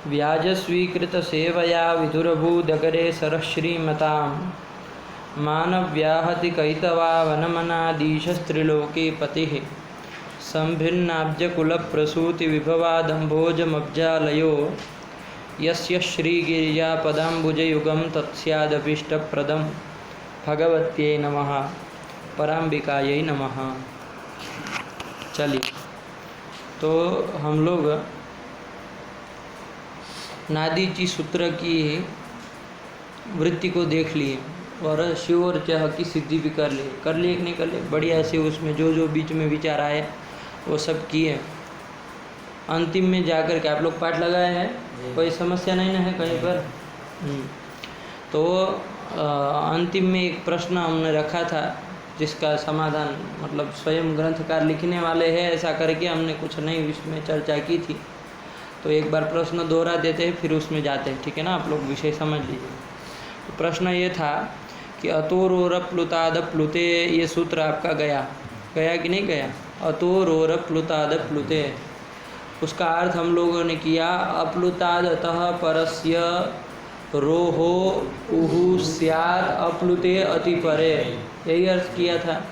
व्याजस्वीकृतसेवया विधुरभूदगरे सरश्रीमतां मानव्याहति कैतवा वनमनादीशस्त्रिलोके पतिः संभिन्नाब्जकुलप्रसूतिविभवादम्भोजमब्जालयो यस्य श्रीगिरिजापदाम्बुजयुगं तत्स्यादभीष्टप्रदं भगवत्यै नमः, पराम्बिकायै नमः। चलिए, तो हम लोग नादीची सूत्र की वृत्ति को देख लिए और शिव और चह की सिद्धि भी कर लिए कि नहीं कर लिए, बढ़िया से उसमें जो जो बीच में विचार आए वो सब किए। अंतिम में जाकर के आप लोग पाठ लगाए हैं, कोई समस्या नहीं ना है कहीं पर? तो अंतिम में एक प्रश्न हमने रखा था जिसका समाधान मतलब स्वयं ग्रंथकार लिखने वाले हैं, ऐसा करके हमने कुछ नई इसमें चर्चा की थी। तो एक बार प्रश्न दोहरा देते हैं फिर उसमें जाते हैं, ठीक है ना? आप लोग विषय समझ लीजिए। तो प्रश्न ये था कि अतोरोरप्लुतादप्लुते, ये सूत्र आपका गया कि नहीं गया? अतोरोरप्लुतादप्लुते, उसका अर्थ हम लोगों ने किया अप्लुतादतः परस्य रोहो उहु स्यात् अप्लुते अति परे, यही अर्थ किया था,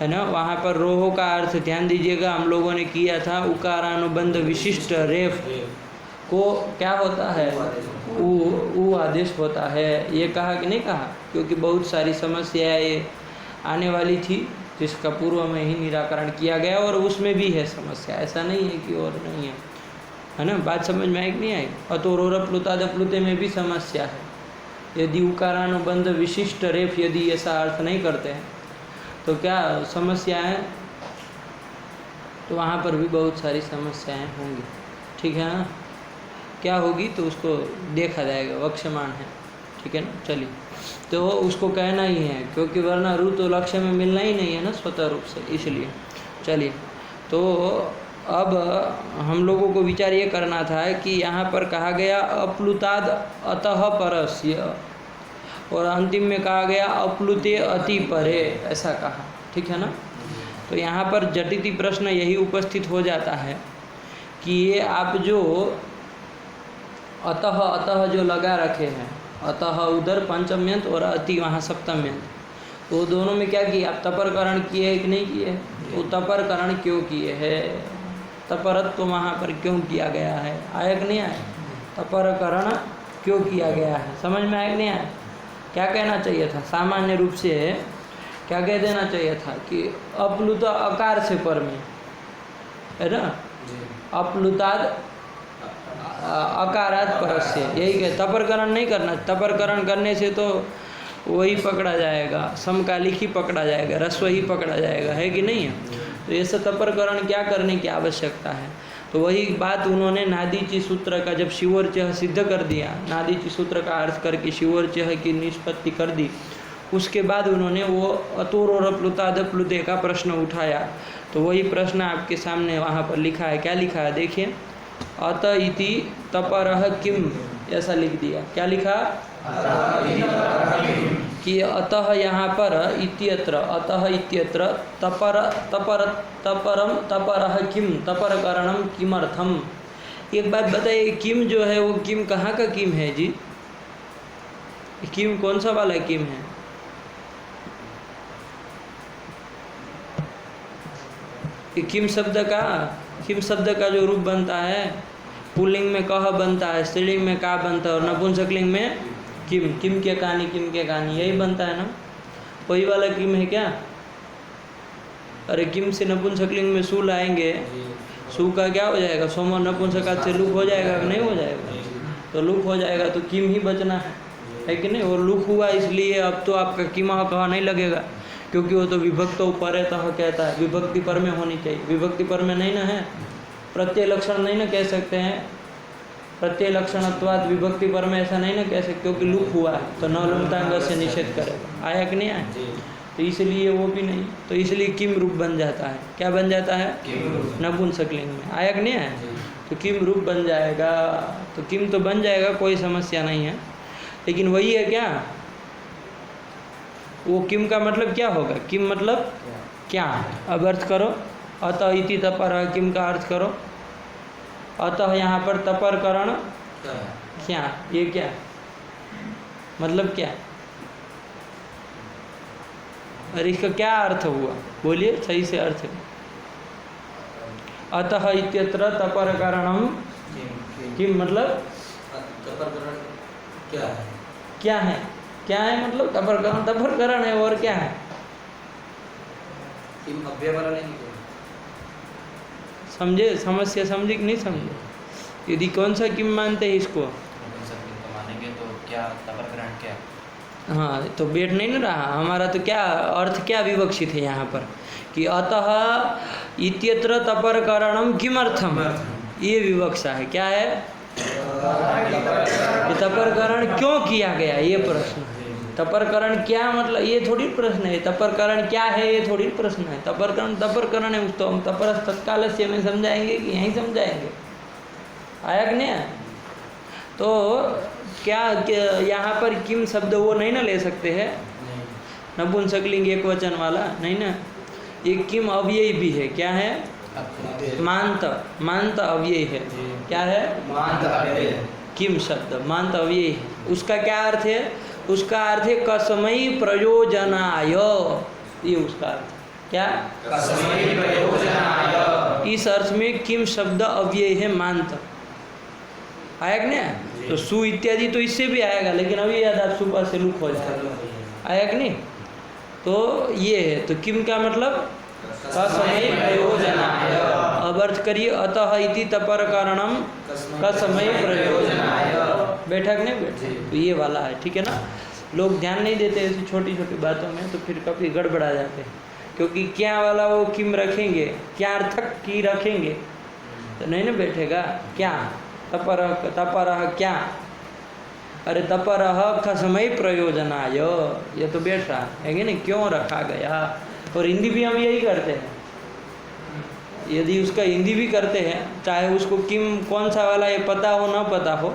है ना? वहाँ पर रोहो का अर्थ ध्यान दीजिएगा, हम लोगों ने किया था उकारानुबंध विशिष्ट रेफ को क्या होता है? ऊ आदेश होता है। ये कहा कि नहीं कहा? क्योंकि बहुत सारी समस्याएं आने वाली थी जिसका पूर्व में ही निराकरण किया गया और उसमें भी है समस्या, ऐसा नहीं है कि और नहीं है ना? बात समझ में आई कि नहीं आई? अतोरोरप्लुतादप्लुते में भी समस्या है। यदि उकारानुबंध विशिष्ट रेफ यदि ऐसा अर्थ नहीं करते हैं तो क्या समस्या है? तो वहाँ पर भी बहुत सारी समस्याएं होंगी, ठीक है ना? क्या होगी तो उसको देखा जाएगा, वक्ष्यमाण है, ठीक है ना? चलिए, तो उसको कहना ही है क्योंकि वरना रू तो लक्ष्य में मिलना ही नहीं है ना स्वतः रूप से, इसलिए। चलिए, तो अब हम लोगों को विचार ये करना था कि यहाँ पर कहा गया अप्लुताद अतः परस्य और अंतिम में कहा गया अप्लुते अति परे, ऐसा कहा, ठीक है ना? तो यहाँ पर जटिति प्रश्न यही उपस्थित हो जाता है कि ये आप जो अतः जो लगा रखे हैं, अतः उधर पंचम्यंत और अति वहाँ सप्तम्यंत, तो दोनों में क्या किया? आप तपरकरण किए कि नहीं किए? तो तपरकरण क्यों किए है? तपरत्व तो वहाँ पर क्यों किया गया है? आया कि नहीं आया? तपरकरण क्यों किया गया है? समझ में आया कि नहीं आया? क्या कहना चाहिए था? सामान्य रूप से क्या कह देना चाहिए था कि अप्लुत अकार से पर में, है ना? अप्लुताद अकारात परस्य, यही कहे। तपरकरण नहीं करना, तपरकरण करने से तो वही पकड़ा जाएगा, समकालिक ही पकड़ा जाएगा, रस्व ही पकड़ा जाएगा, है कि नहीं है? तो ये सब तपरकरण क्या करने की आवश्यकता है? तो वही बात उन्होंने नादीची सूत्र का जब शिवर्चः सिद्ध कर दिया, नादीची सूत्र का अर्थ करके शिवर्चः की निष्पत्ति कर दी, उसके बाद उन्होंने वो अतोरोरप्लुतादप्लुते का प्रश्न उठाया। तो वही प्रश्न आपके सामने वहाँ पर लिखा है। क्या लिखा है देखिए? अत इति तपरः किम, ऐसा लिख दिया। क्या लिखा? कि अतः यहाँ पर इत्यत्र, अतः इत्यत्र तपरम तपरः किम, तपरकरणम किमर्थम। एक बात बताइए, किम जो है वो किम कहाँ का किम है जी? किम कौन सा वाला किम है? किम शब्द का जो रूप बनता है, पुल्लिंग में कह बनता है, स्त्रीलिंग में का बनता है और नपुंसकलिंग में किम के कहानी, यही बनता है ना? वही वाला किम है क्या? अरे किम से नपुंसकलिंग में सू लाएंगे, सू का क्या हो जाएगा? सोम और नपुंसकात से लुक हो जाएगा कि नहीं हो जाएगा? तो लुक हो जाएगा तो किम ही बचना है कि नहीं? और लुक हुआ इसलिए अब तो आपका किमा कहा नहीं लगेगा क्योंकि वो तो विभक्त ऊपर है, तह कहता है, विभक्ति पर में होनी चाहिए। विभक्ति पर में नहीं ना है, प्रत्यय लक्षण नहीं ना कह सकते हैं, प्रत्यय लक्षणत्वाद विभक्ति पर में ऐसा नहीं ना कह सकते, क्योंकि लुक हुआ है तो न लुमतांग से निषेध करेगा। आया कि नहीं आया? तो इसलिए वो भी नहीं, तो इसलिए किम रूप बन जाता है। क्या बन जाता है? नपुंसकलिंग में। आया कि नहीं आया? तो किम रूप बन जाएगा, तो किम तो बन जाएगा, कोई समस्या नहीं है। लेकिन वही है क्या? वो किम का मतलब क्या होगा? किम मतलब क्या? अब अर्थ करो, अतः इति तपर किम का अर्थ करो। अतः यहाँ पर तपरकरण क्या, ये क्या मतलब क्या? अरे इसका क्या अर्थ हुआ, बोलिए सही से अर्थ। अतः इत्यत्र तपर कारणम किम, मतलब तपरकरण क्या है? क्या है, क्या है मतलब तपर करण है, और क्या है? किम अव्यवरण है। समझे, समस्या समझे कि नहीं समझे? यदि कौन सा किम मानते हैं इसको, मानेंगे तो क्या तपरकरण क्या? हाँ तो बैठ नहीं ना रहा हमारा, तो क्या अर्थ क्या विवक्षित है यहाँ पर कि अतः इत्यत्र तपरकरणम किमर्थम, ये विवक्षा है। क्या है, तपरकरण क्यों किया गया, ये प्रश्न है। तपरकरण क्या मतलब, ये थोड़ी प्रश्न है। तपरकरण क्या है, ये थोड़ी प्रश्न है। तपरकरण है, तो हम तपर तत्काल से में समझाएंगे कि यहीं समझाएंगे, आया कि नहीं? तो क्या यहाँ पर किम शब्द वो नहीं ना ले सकते हैं, नपुंसकलिंग एक वचन वाला नहीं ना। ये किम अव्यय भी है, क्या है, मांत, मांत अव्यय है। क्या है, मांत अव्यय। किम शब्द मांत अव्यय है। उसका क्या अर्थ है, उसका अर्थ है कसमयी प्रयोजनाय, ये उसका अर्थ। क्या, कसमयी प्रयोजनाय। इस अर्थ में किम शब्द अव्यय है, मांत। आया कि नहीं? तो सु इत्यादि तो इससे भी आएगा, लेकिन अभी याद आप सुबह से लुक हो जाएगा, आया कि नहीं? तो ये है, तो किम का मतलब कसमयी प्रयोजनाय। अब अर्थ करिए, अतः इति तपर कारणम कसमयी प्रयोजनाय। बैठा कि नहीं बैठा? तो ये वाला है, ठीक है ना। लोग ध्यान नहीं देते ऐसी छोटी छोटी बातों में, तो फिर कभी गड़बड़ा जाते हैं, क्योंकि क्या वाला वो किम रखेंगे, क्या अर्थक की रखेंगे तो नहीं ना बैठेगा। क्या तपर क्या, अरे तपर कसमयी प्रयोजनाय, ये तो बैठ रहा है कि नहीं, क्यों रखा गया। और हिंदी भी हम यही करते हैं, यदि उसका हिंदी भी करते हैं, चाहे उसको किम कौन सा वाला ये पता हो ना पता हो,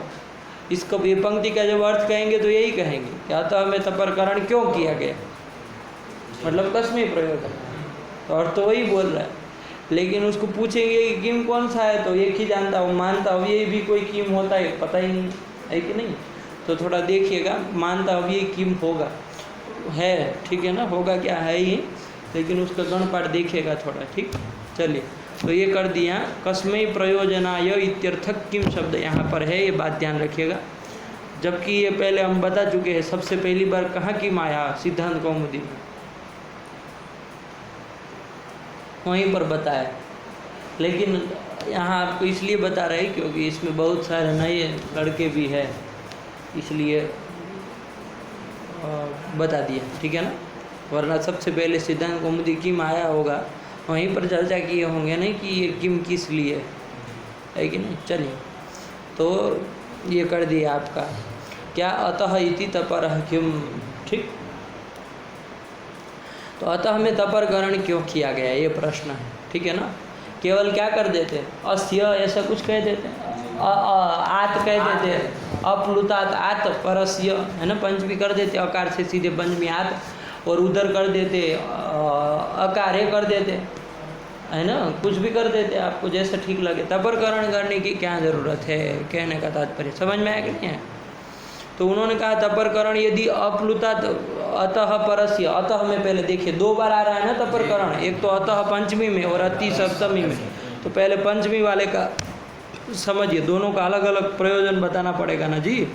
इसको ये पंक्ति का जब अर्थ कहेंगे तो यही कहेंगे, या तो हमें तपरकरण क्यों किया गया, मतलब कसमयी प्रयोजन, तो अर्थ तो वही बोल रहा है। लेकिन उसको पूछेंगे कि किम कौन सा है, तो एक ही जानता हूँ, मानता हूँ ये भी कोई किम होता है, पता ही नहीं है कि नहीं। तो थोड़ा देखिएगा, मानता हूँ ये किम होगा, है ठीक है ना, होगा क्या है ही, लेकिन उसका गणपाठ देखिएगा थोड़ा, ठीक। चलिए, तो ये कर दिया, कसमयी प्रयोजनाय इत्यर्थक किम शब्द यहाँ पर है, ये बात ध्यान रखिएगा। जबकि ये पहले हम बता चुके हैं, सबसे पहली बार कहाँ किम आया, सिद्धांत कौमुदी में, वहीं पर बताया। लेकिन यहाँ आपको इसलिए बता रहे क्योंकि इसमें बहुत सारे नए लड़के भी हैं, इसलिए बता दिया, ठीक है ना। वरना सबसे पहले सिद्धांत कौमुदी किम आया होगा, वहीं पर चर्चा किए होंगे नहीं कि ये किम किस लिए है कि नहीं। चलिए, तो ये कर दिया आपका क्या, अतः इति तपरः किम, ठीक। तो अतः में तपरकरण क्यों किया गया, ये प्रश्न है, ठीक है ना। केवल क्या कर देते, अस्य ऐसा कुछ कह देते, आत कह देते, अप्लुतात आत परस्य, है ना, पंचमी कर देते अकार से सीधे पंचमी आत, और उधर कर देते अकारे कर देते, है ना, कुछ भी कर देते, आपको जैसा ठीक लगे। तपरकरण करने की क्या ज़रूरत है, कहने का तात्पर्य समझ में आया कि नहीं है। तो उन्होंने कहा तपरकरण यदि अप्लुतात अतः परस्य, अतः में पहले देखिए 2 बार आ रहा है ना तपरकरण, एक तो अतः पंचमी में और अति सप्तमी में। तो पहले पंचमी वाले का समझिए, दोनों का अलग अलग प्रयोजन बताना पड़ेगा ना जी।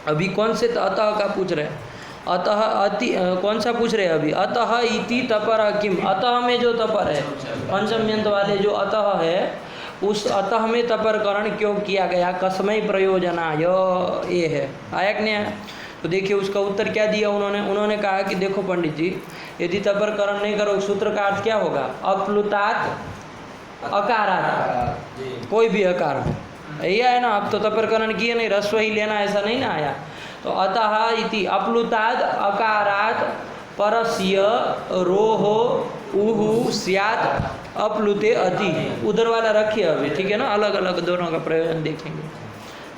अभी कौन से अतः का पूछ रहे हैं, अतः अति कौन सा पूछ रहे हैं अभी, अतः इति तपर किम, अतः में जो तपर है पंचम्यंत वाले जो अतः है, उस अतः में तपरकरण क्यों किया गया, कसमयी प्रयोजनाय, ये है। आया कि नहीं आया? तो देखिए उसका उत्तर क्या दिया उन्होंने कहा कि देखो पंडित जी, यदि तपरकरण नहीं करो, सूत्र का अर्थ क्या होगा, अप्लुतात अकारात, कोई भी अकार हो, यही है ना। अब तो तपरकरण किए नहीं, रस्व ही लेना, ऐसा नहीं ना आया। तो अतः इति अप्लुताद अकारात परस्य रोहो उहु स्यात् अप्लुते अति, उधर वाला रखिए अभी, ठीक है ना, अलग अलग दोनों का प्रयोजन देखेंगे।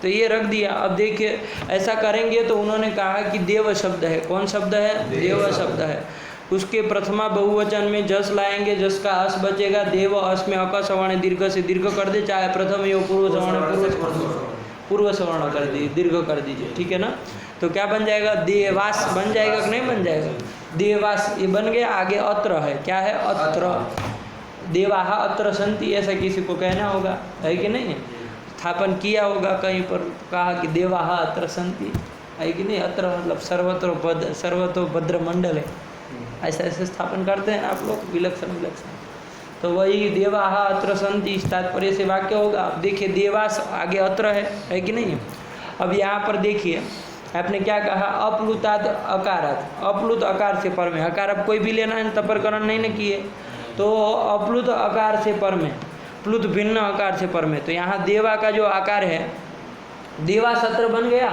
तो ये रख दिया। अब देखिए ऐसा करेंगे तो उन्होंने कहा कि देव शब्द है, कौन शब्द है, देव शब्द है, उसके प्रथमा बहुवचन में जस लाएंगे, जस का अस बचेगा, देव अस में अक सवर्ण दीर्घ से दीर्घ कर दे, चाहे प्रथम यो पूर्व सवर्ण पूर्व, पूर्व सवर्ण कर दीजिए, दीर्घ कर दीजिए, ठीक है ना। तो क्या बन जाएगा, देवास बन जाएगा कि नहीं बन जाएगा, देवास ये बन गया। आगे अत्र है, क्या है, अत्र, देवाः अत्र सन्ति, ऐसा किसी को कहना होगा, है कि नहीं, स्थापन किया होगा कहीं पर, कहा कि देवाः अत्र सन्ति, है कि नहीं। अत्र मतलब सर्वतो भद्र मंडल है, ऐसा ऐसे स्थापन करते हैं आप लोग, विलक्षण विलक्षण। तो वही देवाः अत्र सन्ति इस तात्पर्य से वाक्य होगा। अब देखिए देवास आगे अत्र है कि नहीं। अब यहाँ पर देखिए आपने क्या कहा, अप्लुताद अकारात, अप्लुत अकार से पर में, अकार अब कोई भी लेना है, तपरकरण नहीं न किए, तो अप्लुत अकार से पर में, प्लुत भिन्न आकार से पर में। तो यहाँ देवा का जो आकार है, देवा सत्र बन गया।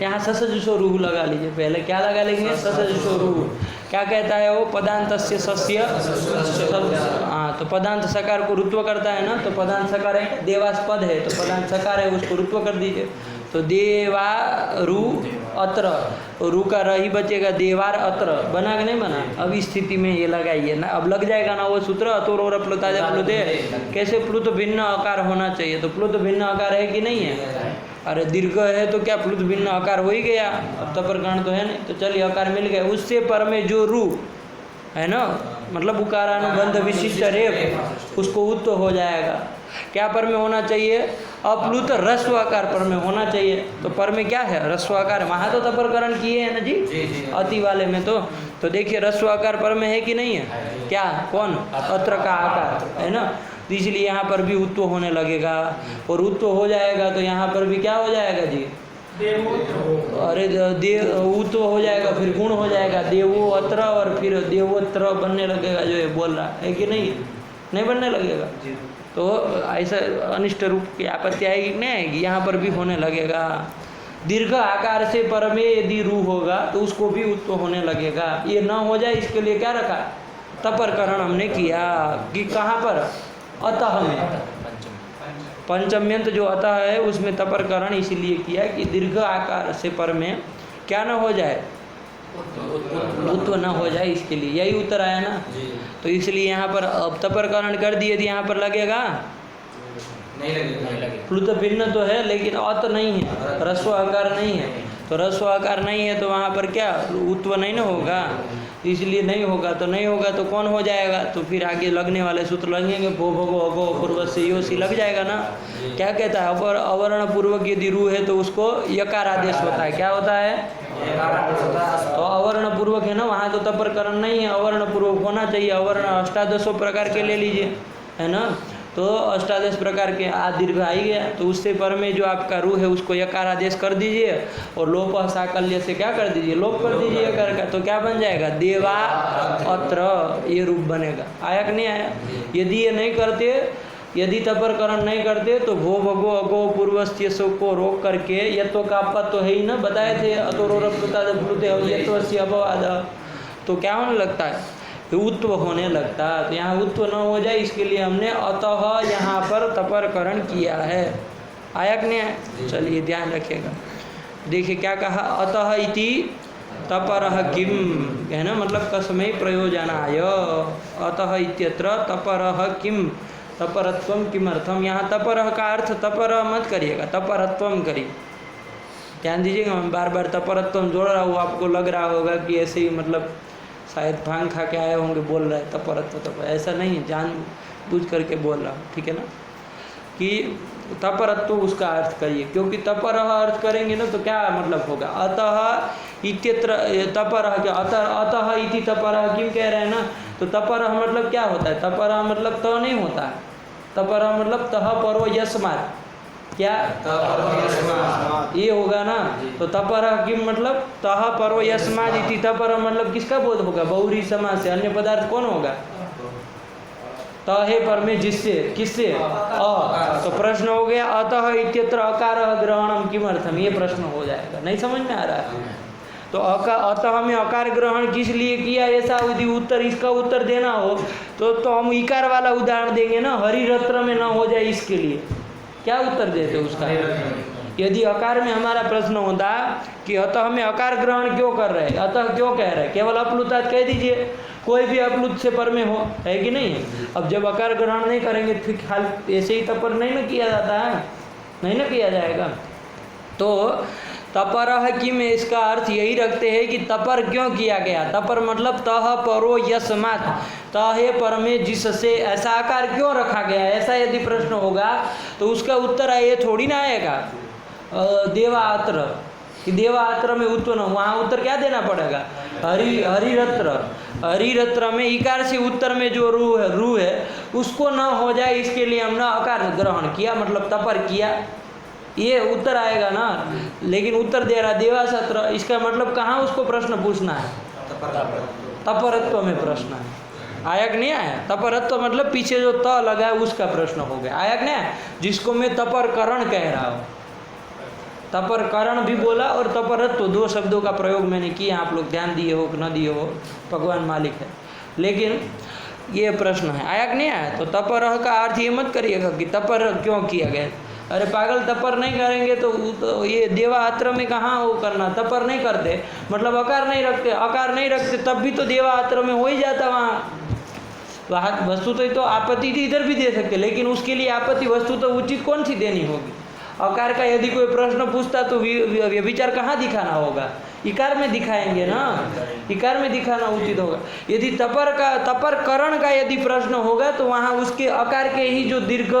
यहाँ ससजुषो रूह लगा लीजिए, पहले क्या लगा लेंगे, ससजुषो रूह। क्या कहता है वो, पदांतस्य सस्य, हाँ, तो पदांत सकार को रुत्व करता है ना, तो पदांत सकार है, देवास पद है तो पदांत सकार है, उसको रुत्व कर दीजिए। तो देवा रू अत्र, रू का रही बचेगा, देवार अत्र, बना कि नहीं बना। अब इस स्थिति में ये लगाइए ना, अब लग जाएगा ना वो सूत्र, अतोर और प्लुतादे प्लुते, कैसे प्लुत भिन्न आकार होना चाहिए, तो प्लुत भिन्न आकार है कि नहीं है। अरे दीर्घ है तो क्या प्लुत भिन्न आकार हो ही गया, अब तपरकरण तो है नहीं, तो चलिए आकार मिल गया। उससे पर में जो रू है ना, मतलब उकारानुबंध विशिष्ट रेप, उसको उत्त हो जाएगा। क्या पर में होना चाहिए, अप्लुत रस्व आकार पर में होना चाहिए। तो पर में क्या है, रस्व आकार, वहाँ तो तपरकरण किए हैं ना जी, अति वाले में। तो देखिए रस्व आकार पर में है कि नहीं है, क्या, कौन, अत्र का आकार है ना, तो इसलिए यहाँ पर भी उत्व होने लगेगा। और उत्व हो जाएगा तो यहाँ पर भी क्या हो जाएगा जी, अरे देव उत्व हो जाएगा, फिर गुण हो जाएगा, देवो अत्र, और फिर देवोत्र बनने लगेगा, जो ये बोल रहा है कि नहीं बनने लगेगा। तो ऐसा अनिष्ट रूप की आपत्ति आएगी कि नहीं आएगी, यहाँ पर भी होने लगेगा। दीर्घ आकार से पर में यदि रू होगा तो उसको भी उत्व होने लगेगा। ये न हो जाए इसके लिए क्या रखा, तपरकरण हमने किया कि कहाँ पर, अतः में, पंचम्यंत जो अतः है उसमें तपरकरण इसलिए किया कि दीर्घ आकार से पर में क्या न हो जाए, उत्व न हो जाए, इसके लिए यही उत्तर आया ना। तो इसलिए यहाँ पर अब तपरकरण कर दिए, यदि यहाँ पर लगेगा नहीं लगेगा, प्लुत भिन्न तो है लेकिन अत नहीं है, रस्व आकार नहीं है। तो रस्व आकार नहीं है तो वहाँ पर क्या उत्व नहीं ना होगा, इसलिए नहीं होगा। तो नहीं होगा तो कौन हो जाएगा, तो फिर आगे लगने वाले सूत्र लगेंगे, भो भगो अगो पूर्व से योसी लग जाएगा ना। क्या कहता है, अवर्ण पूर्वक यदि रू है तो उसको यकार आदेश होता है, क्या होता है, तो अवर्ण पूर्वक है ना, वहाँ तो तपरकरण नहीं है, अवर्ण पूर्वक होना चाहिए। अवर्ण अष्टादशों प्रकार के ले लीजिए, है ना, तो अष्टादश प्रकार के आ दीर्घ आ ही गया। तो उससे पर में जो आपका रू है उसको यकार आदेश कर दीजिए, और लोप साकल्य से क्या कर दीजिए, लोप कर दीजिए यकार का। तो क्या बन जाएगा, देवा अत्र, ये रूप बनेगा। आया कि नहीं आया। यदि ये नहीं करते, यदि तपरकरण नहीं करते तो भो भगो अगो पूर्वस्त्य को रोक करके, यत्व का पद तो है ही ना, बताए थे, अतोरोरप्लुते यत्वस्य अपवाद, तो क्या होने लगता है, उत्व होने लगता। तो यहाँ उत्व न हो जाए इसके लिए हमने अतः यहाँ पर तपरकरण किया है। आया कि नहीं आया, चलिए ध्यान रखिएगा। देखिए क्या कहा, अतः इति तपरः किम, है ना, मतलब कस्मै प्रयोजनाय, अतः इत्यत्र तपरः किम, तपरत्वम किमर्थम। यहाँ तपरः का अर्थ तपरः मत करिएगा, तपरत्वम करिए। ध्यान दीजिएगा, मैं बार बार तपरत्वम जोड़ रहा हूँ, आपको लग रहा होगा कि ऐसे ही मतलब शायद भांग खा के आए होंगे बोल रहे हैं तपरत्व, तप, ऐसा नहीं है, जान बूझ करके बोल रहा हूँ, ठीक है ना। कि तपरत्व उसका अर्थ करिए, क्योंकि तपरः अर्थ करेंगे ना तो क्या मतलब होगा, अतः इत्यत्र तपरः, क्या अतः इति तपरः किम कह रहे हैं ना। तो तपरः मतलब क्या होता है, तपरः मतलब त नहीं होता है, तपरः मतलब तह परो यस्मात्, क्या ये होगा ना। तो तपरः किम मतलब तह परो यस्मात् इति, तपरः मतलब किसका बोध होगा, बहुरी समास से, अन्य पदार्थ कौन होगा, तहे पर में जिससे, किससे, अ। तो प्रश्न हो गया अतः इत्यत्र अकारः ग्रहणम किमर्थम, ये प्रश्न हो जाएगा, नहीं समझ में आ रहा है। तो अतः में अकार ग्रहण किस लिए किया, ऐसा यदि उत्तर, इसका उत्तर देना हो तो हम इकार वाला उदाहरण देंगे ना, हरिरत्र में ना हो जाए इसके लिए। क्या उत्तर देते उसका, यदि अकार में हमारा प्रश्न होता कि अतः में अकार ग्रहण क्यों कर रहे हैं, अतः क्यों कह रहे हैं, केवल अपलुतात् कह दीजिए, कोई भी अपलुत से पर में हो, है कि नहीं। अब जब अकार ग्रहण नहीं करेंगे फिर खाल ऐसे ही तपर नहीं ना किया जाता है, नहीं ना किया जाएगा। तो तपरः किम, इसका अर्थ यही रखते हैं कि तपर क्यों किया गया। तपर मतलब तह परो यस्मात्, तहे पर में जिससे, ऐसा आकार क्यों रखा गया। ऐसा यदि प्रश्न होगा तो उसका उत्तर ये थोड़ी ना आएगा देवात्र, कि देवात्र में उत्तर न, वहाँ उत्तर क्या देना पड़ेगा हरिरत्र। हरिरत्र में इकार से उत्तर में जो रू है उसको न हो जाए, इसके लिए हमने अकार ग्रहण किया, मतलब तपर किया, ये उत्तर आएगा ना। लेकिन उत्तर दे रहा देवासत्र, इसका मतलब कहाँ उसको प्रश्न पूछना है, तपरत्व में प्रश्न है। आया कि नहीं आया। तपरत्व मतलब पीछे जो त लगा है उसका प्रश्न हो गया। आया कि नहीं, जिसको मैं तपरकरण कह रहा हूँ। तपरकरण भी बोला और तपरत्व, दो शब्दों का प्रयोग मैंने किया, आप लोग ध्यान दिए हो कि न दिए हो, भगवान मालिक है। लेकिन ये प्रश्न है, आया कि नहीं आया। तो तपरह का अर्थ ये मत करिएगा कि तपर क्यों किया गया। अरे पागल, तपर नहीं करेंगे तो ये देवात्र में कहाँ वो करना, तपर नहीं करते मतलब अकार नहीं रखते, अकार नहीं रखते तब भी तो देवात्र में हो ही जाता वहाँ। वस्तु तो आपत्ति इधर भी दे सकते, लेकिन उसके लिए आपत्ति वस्तु तो उचित कौन सी देनी होगी। अकार का यदि कोई प्रश्न पूछता तो व्यभिचार कहाँ दिखाना होगा, इकार में दिखाएंगे ना, इकार में दिखाना उचित होगा। यदि तपरकरण का यदि प्रश्न होगा तो वहाँ उसके अकार के ही जो दीर्घ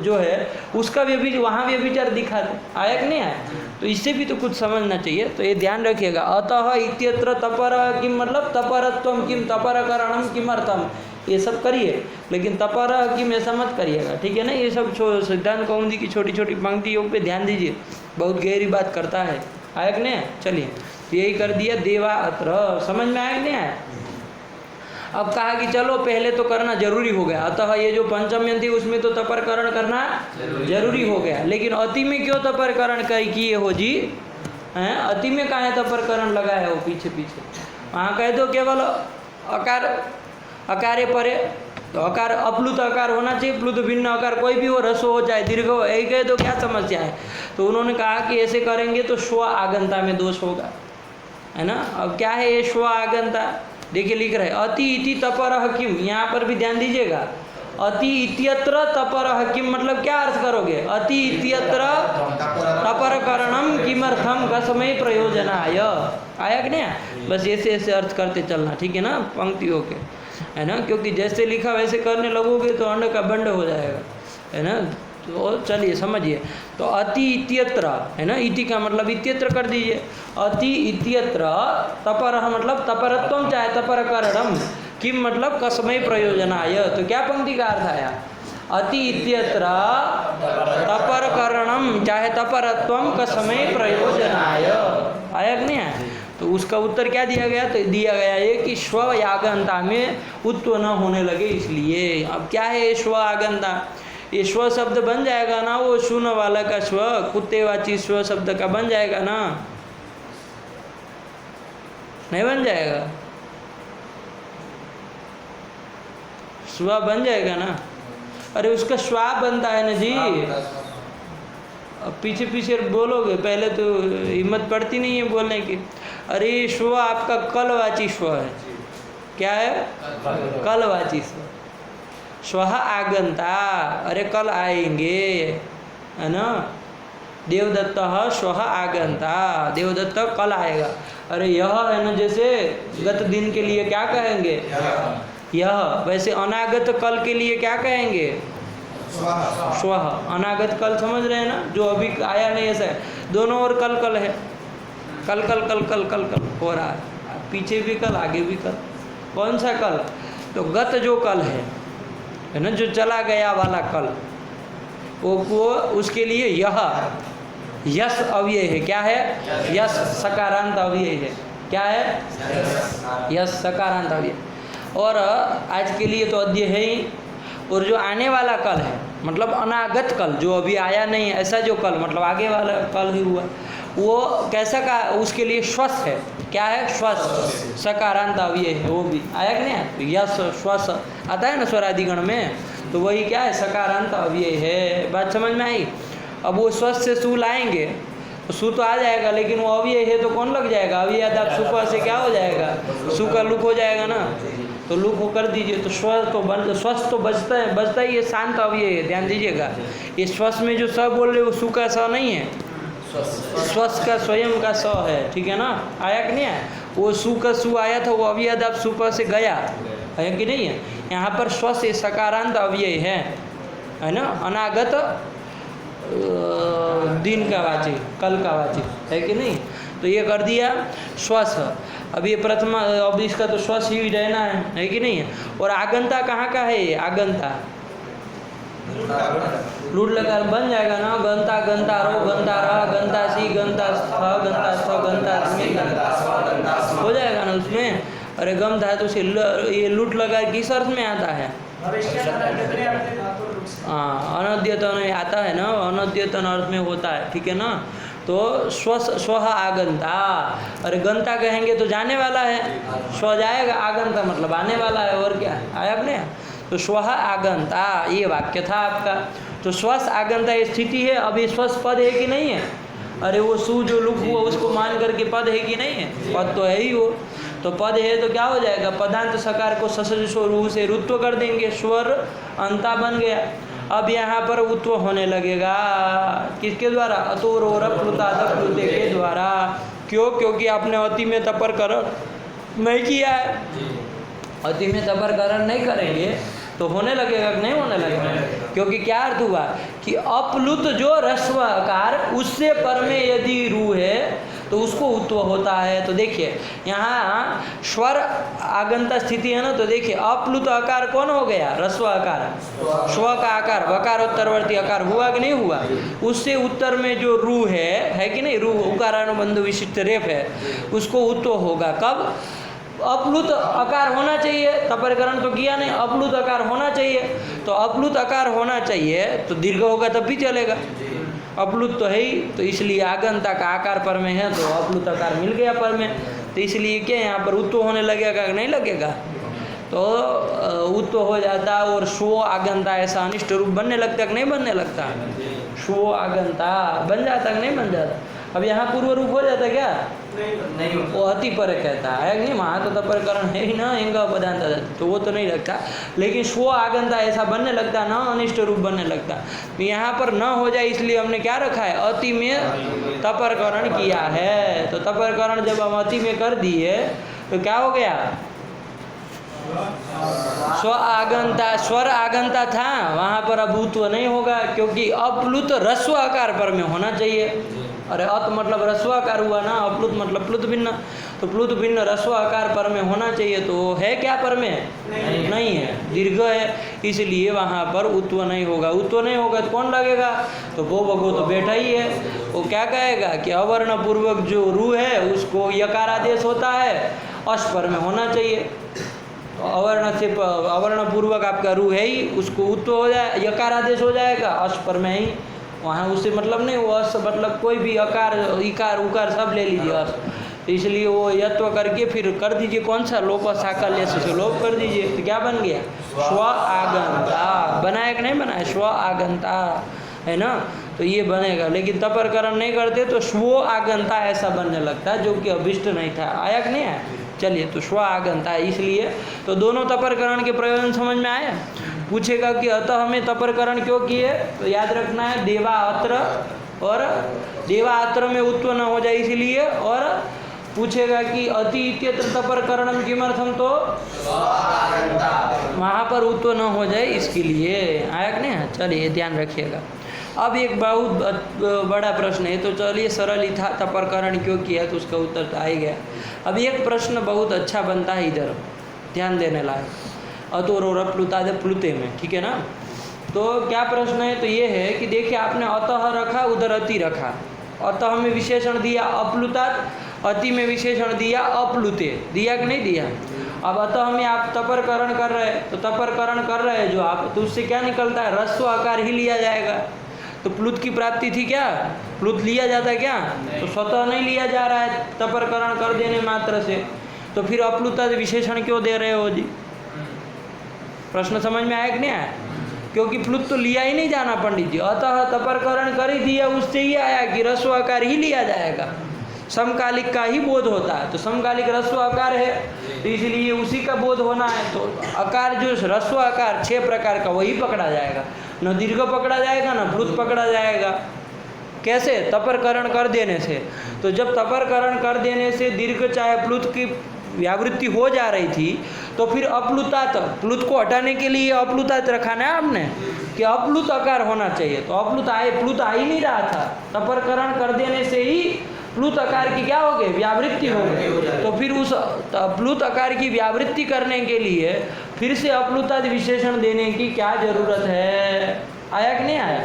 जो है उसका वहाँ व्यभिचार दिखा दे। आया कि नहीं आया। तो इससे भी तो कुछ समझना चाहिए, तो ये ध्यान रखिएगा। अतः इत्यत्र तपर किम मतलब तपरत्वम किम, तपरकरणम किमर्थम, ये सब करिए, लेकिन तपर किम ऐसा मत करिएगा, ठीक है ना। ये सब सिद्धांत कौमुदी की छोटी छोटी पंक्तियों पे ध्यान दीजिए, बहुत गहरी बात करता है। आया कि नहीं। चलिए यही कर दिया देवात्र, समझ में आया कि नहीं आया। अब कहा कि चलो पहले तो करना जरूरी हो गया, अतः ये जो पंचम्य थी उसमें तो तपरकरण करना जरूरी हो गया, लेकिन अति में क्यों तपरकरण किए हो जी हैं। अति में कहाँ तपरकरण लगा है वो पीछे पीछे, वहाँ कह दो केवल अकार, अकारे परे, तो अकार अप्लुत अकार होना चाहिए, प्लुत भिन्न अकार कोई भी हो, रसो हो चाहे दीर्घ हो, यही कहे तो क्या समस्या है। तो उन्होंने कहा कि ऐसे करेंगे तो स्व आगंता में दोष होगा, है ना। अब क्या है ये स्व आगंता, देखिए लिख रहे अति इति तपरः किम, यहाँ पर भी ध्यान दीजिएगा। अति इत्यत्र तपरः किम मतलब क्या अर्थ करोगे, अति इत्यत्र तपरकरणम किमर्थम कसमय प्रयोजनाय। आया कि नहीं। बस ऐसे ऐसे अर्थ करते चलना, ठीक है ना, पंक्तियों के, है ना, क्योंकि जैसे लिखा वैसे करने लगोगे तो अंड का बंड हो जाएगा, है ना। तो चलिए समझिए, तो अति इत्यत्र, है ना, इति का मतलब इत्यत्र कर दीजिए। अति इत्यत्र तपरः मतलब तपरत्वम चाहे तपरकरणम, किम मतलब कसमय प्रयोजनाय। तो क्या पंक्ति का अर्थ आया, अति इत्यत्र तपरकरणम चाहे तपरत्वम कसमय प्रयोजनाय। आया कि नहीं आया। तो उसका उत्तर क्या दिया गया, तो दिया गया ये कि स्व आगंता में उत्व न होने लगे इसलिए। अब क्या है ये स्व आगंता, ये स्व शब्द बन जाएगा ना, वो शून्य वाला का स्व, कुत्तेवाची स्व शब्द का बन जाएगा ना, नहीं बन जाएगा, स्व बन जाएगा ना। अरे उसका स्वा बनता है ना जी, अब पीछे पीछे बोलोगे, पहले तो हिम्मत पड़ती नहीं है बोलने की। अरे स्व आपका कलवाची स्व है, क्या है कलवाची स्व, स्वः आगंता, अरे कल आएंगे, है ना। देवदत्त स्वः आगंता, देवदत्त कल आएगा। अरे यह है ना, जैसे गत दिन के लिए क्या कहेंगे यह, वैसे अनागत कल के लिए क्या कहेंगे स्वः। अनागत कल समझ रहे हैं ना, जो अभी आया नहीं, ऐसा है, दोनों ओर कल कल है, कल कल कल कल कल कल हो रहा है, पीछे भी कल आगे भी कल। कौन सा कल, तो गत जो कल है ना, जो चला गया वाला कल, वो उसके लिए यह यश अव्यय है। क्या है, यश सकारांत अव्यय है। क्या है, यश सकारांत अव्यय। और आज के लिए तो अद्य है ही, और जो आने वाला कल है मतलब अनागत कल, जो अभी आया नहीं, ऐसा जो कल मतलब आगे वाला कल ही हुआ, वो कैसा का, उसके लिए श्वस है। क्या है, श्वस सकारांत अव्यय है, वो भी आया कि नहीं। यश श्वस आता है ना स्वरादिगण में, तो वही क्या है, सकारांत अव्यय है। बात समझ में आई। अब वो स्वस्थ से सु लाएंगे तो सु तो आ जाएगा, लेकिन वो अव्यय है तो कौन लग जाएगा, अव्यय आप सुख से क्या हो जाएगा, सु का लुक हो जाएगा ना, तो लुक हो कर दीजिए। तो स्वस्थ तो बचता ही है, शांत अव्यय है, ध्यान दीजिएगा। ये स्वस्थ में जो स बोल रहे हो सु का स नहीं है, स्वस का स्वयं का स है, ठीक है ना, आया कि नहीं आया? वो सु का सु आया था, वो अव्यय आप सु पर से गया है कि नहीं है? यहाँ पर स्व से सकारांत अव्यय है ना, अनागत दिन का वाची, कल का वाची है कि नहीं? तो ये कर दिया श्वास। अब ये प्रथमा, अब इसका तो श्वास ही रहना है कि नहीं है? और आगंता कहाँ का है? ये आगंता लूट लगा बन जाएगा ना, गंता गंता रो गंता रहा गंता सी गंता थ गंता स गंता हो जाएगा ना उसमें। अरे गम धातु से ये लूट लगा किस अर्थ में आता है? हाँ, अनद्यतन आता है ना, अनद्यतन अर्थ में होता है, ठीक है ना। तो स्व आगंता, अरे गंता कहेंगे तो जाने वाला है, स्व जाएगा, आगंता मतलब आने वाला है, और क्या आया आपने? तो स्व आगंता ये वाक्य था आपका। तो स्वस आगंता ये स्थिति है। अब ये स्वस पद है कि नहीं है? अरे वो सु जो लुक हुआ उसको मान करके पद है कि नहीं है? पद तो है ही वो। तो पद है तो क्या हो जाएगा? पदांत सकार को ससज स्वरू से रुत्व कर देंगे, स्वर अंता बन गया। अब यहाँ पर उत्व होने लगेगा, किसके द्वारा? अतोरोर प्लुतादप्लुते के द्वारा। क्यों? क्योंकि आपने अति में तपरकरण नहीं किया है। अति में तपरकरण नहीं करेंगे तो होने लगेगा कि नहीं होने लगेगा? क्योंकि क्या अर्थ हुआ कि अप्लुत जो रस्व आकार उससे पर में यदि रू है तो उसको उत्व होता है। तो देखिए यहाँ स्वर आगंता स्थिति है ना, तो देखिए अप्लुत आकार कौन हो गया? रस्व आकार, स्व का आकार, वकारोत्तरवर्ती आकार हुआ कि नहीं हुआ? उससे उत्तर में जो रू है कि नहीं, रू उकारानुबंध विशिष्ट रेफ है, उसको उत्व होगा। कब? अपलुत आकार होना चाहिए, तपरकरण तो किया नहीं, अपलुत आकार होना चाहिए। तो अपलुत आकार होना चाहिए तो दीर्घ होगा तब भी चलेगा, अपलुत तो है ही। तो इसलिए आगंता का आकार पर में है तो अपलुत आकार मिल गया पर में। तो इसलिए क्या यहाँ पर उत्व होने लगेगा कि नहीं लगेगा? तो उत्व हो जाता और स्व आगंता ऐसा अनिष्ट रूप बनने लगता कि नहीं बनने लगता? स्व आगंता बन जाता कि नहीं बन जाता? अब यहाँ पूर्व रूप हो जाता क्या? नहीं, वो अति पर कहता है कि नहीं, वहाँ तो तपरकरण है ही ना, इंग पदांत, तो वो तो नहीं लगता। लेकिन स्व आगंता ऐसा बनने लगता ना, अनिष्ट रूप बनने लगता। तो यहाँ पर न हो जाए इसलिए हमने क्या रखा है? अति में तपरकरण किया है। तो तपरकरण जब हम अति में कर दिए तो क्या हो गया? स्व आगंता, स्वर आगंता था, वहाँ पर अब उत्व नहीं होगा, क्योंकि अपलुत रस्व आकार पर में होना चाहिए। अरे अत मतलब रस्व आकार हुआ ना, अपलुत मतलब प्लुत भिन्न, तो प्लुत भिन्न रस्व आकार पर में होना चाहिए। तो है क्या पर में? नहीं है, दीर्घ है, इसलिए वहाँ पर उत्व नहीं होगा। उत्व नहीं होगा तो कौन लगेगा? तो वो बगो तो बैठा ही है। वो क्या कहेगा कि अवर्ण पूर्वक जो रू है उसको यकार आदेश होता है, अश पर में होना चाहिए। अवर्ण से अवर्ण पूर्वक आपका रू है ही, उसको उत्व हो जाए, यकार आदेश हो जाएगा, अश पर में ही, वहाँ उससे मतलब नहीं। वो अस मतलब कोई भी अकार इकार उकार सब ले लीजिए अस, तो इसलिए वो यत्व करके फिर कर दीजिए कौन सा? लोप साकल्य से लोप कर दीजिए, तो क्या बन गया? स्व आगंता। बनाया कि नहीं बनाया? स्व आगंता है ना, तो ये बनेगा। लेकिन तपरकरण नहीं करते तो स्व आगंता ऐसा बनने लगता है, जो कि अभिष्ट नहीं था। आया कि नहीं आया? चलिए, तो स्व आगंता है, इसलिए तो दोनों तपरकरण के प्रयोजन समझ में आया। पूछेगा कि अतः हमें तपरकरण क्यों किए, तो याद रखना है देवा अत्र, और देवा अत्र में उत्व न हो जाए इसलिए। और पूछेगा कि अति इत्यत्र तपरकरणम किमर्थम, तो वहाँ पर उत्व न हो जाए इसके लिए। आया कि नहीं? चलिए ध्यान रखिएगा। अब एक बहुत बड़ा प्रश्न है, तो चलिए सरल ही था, तपरकरण क्यों किया तो उसका उत्तर तो आ ही गया। अब एक प्रश्न बहुत अच्छा बनता है, इधर ध्यान देने लायक, अतोरोर प्लुताद प्लुते में, ठीक है ना। तो क्या प्रश्न है? तो ये है कि देखिए आपने अतः रखा, उधर अति रखा। अतः में विशेषण दिया अप्लुताद, अति में विशेषण दिया अप्लुते, दिया कि नहीं दिया? अब अतः में आप तपरकरण कर रहे हैं, तो तपरकरण कर रहे हैं जो आप, तो उससे क्या निकलता है? रस्व आकार ही लिया जाएगा। तो प्लुत की प्राप्ति थी क्या? प्लुत लिया जाता है क्या? तो स्वतः नहीं लिया जा रहा है तपरकरण कर देने मात्र से। तो फिर अप्लुताद विशेषण क्यों दे रहे हो जी? प्रश्न समझ में आया कि नहीं आया? क्योंकि प्लुत तो लिया ही नहीं जाना पंडित जी, अतः तपरकरण कर ही दिया, उससे ही आया कि रस्व आकार ही लिया जाएगा, समकालिक का ही बोध होता है। तो समकालिक रस्व आकार है, तो इसलिए उसी का बोध होना है। तो आकार जो रस्व आकार 6 प्रकार का वही पकड़ा जाएगा, न दीर्घ पकड़ा जाएगा, न प्लुत पकड़ा जाएगा। कैसे? तपरकरण कर देने से। तो जब तपरकरण कर देने से दीर्घ चाहे प्लुत की व्यावृत्ति हो जा रही थी, तो फिर अप्लुतात, प्लुत को हटाने के लिए अप्लुतात रखा ना आपने कि अप्लुत अकार होना चाहिए। तो प्लुत आ ही नहीं रहा था, तपरकरण कर देने से ही प्लुत अकार की क्या हो गई? व्यावृत्ति हो गई। तो फिर उस प्लुत अकार की व्यावृत्ति करने के लिए फिर से अप्लुतात विशेषण देने की क्या जरूरत है? आया कि नहीं आया?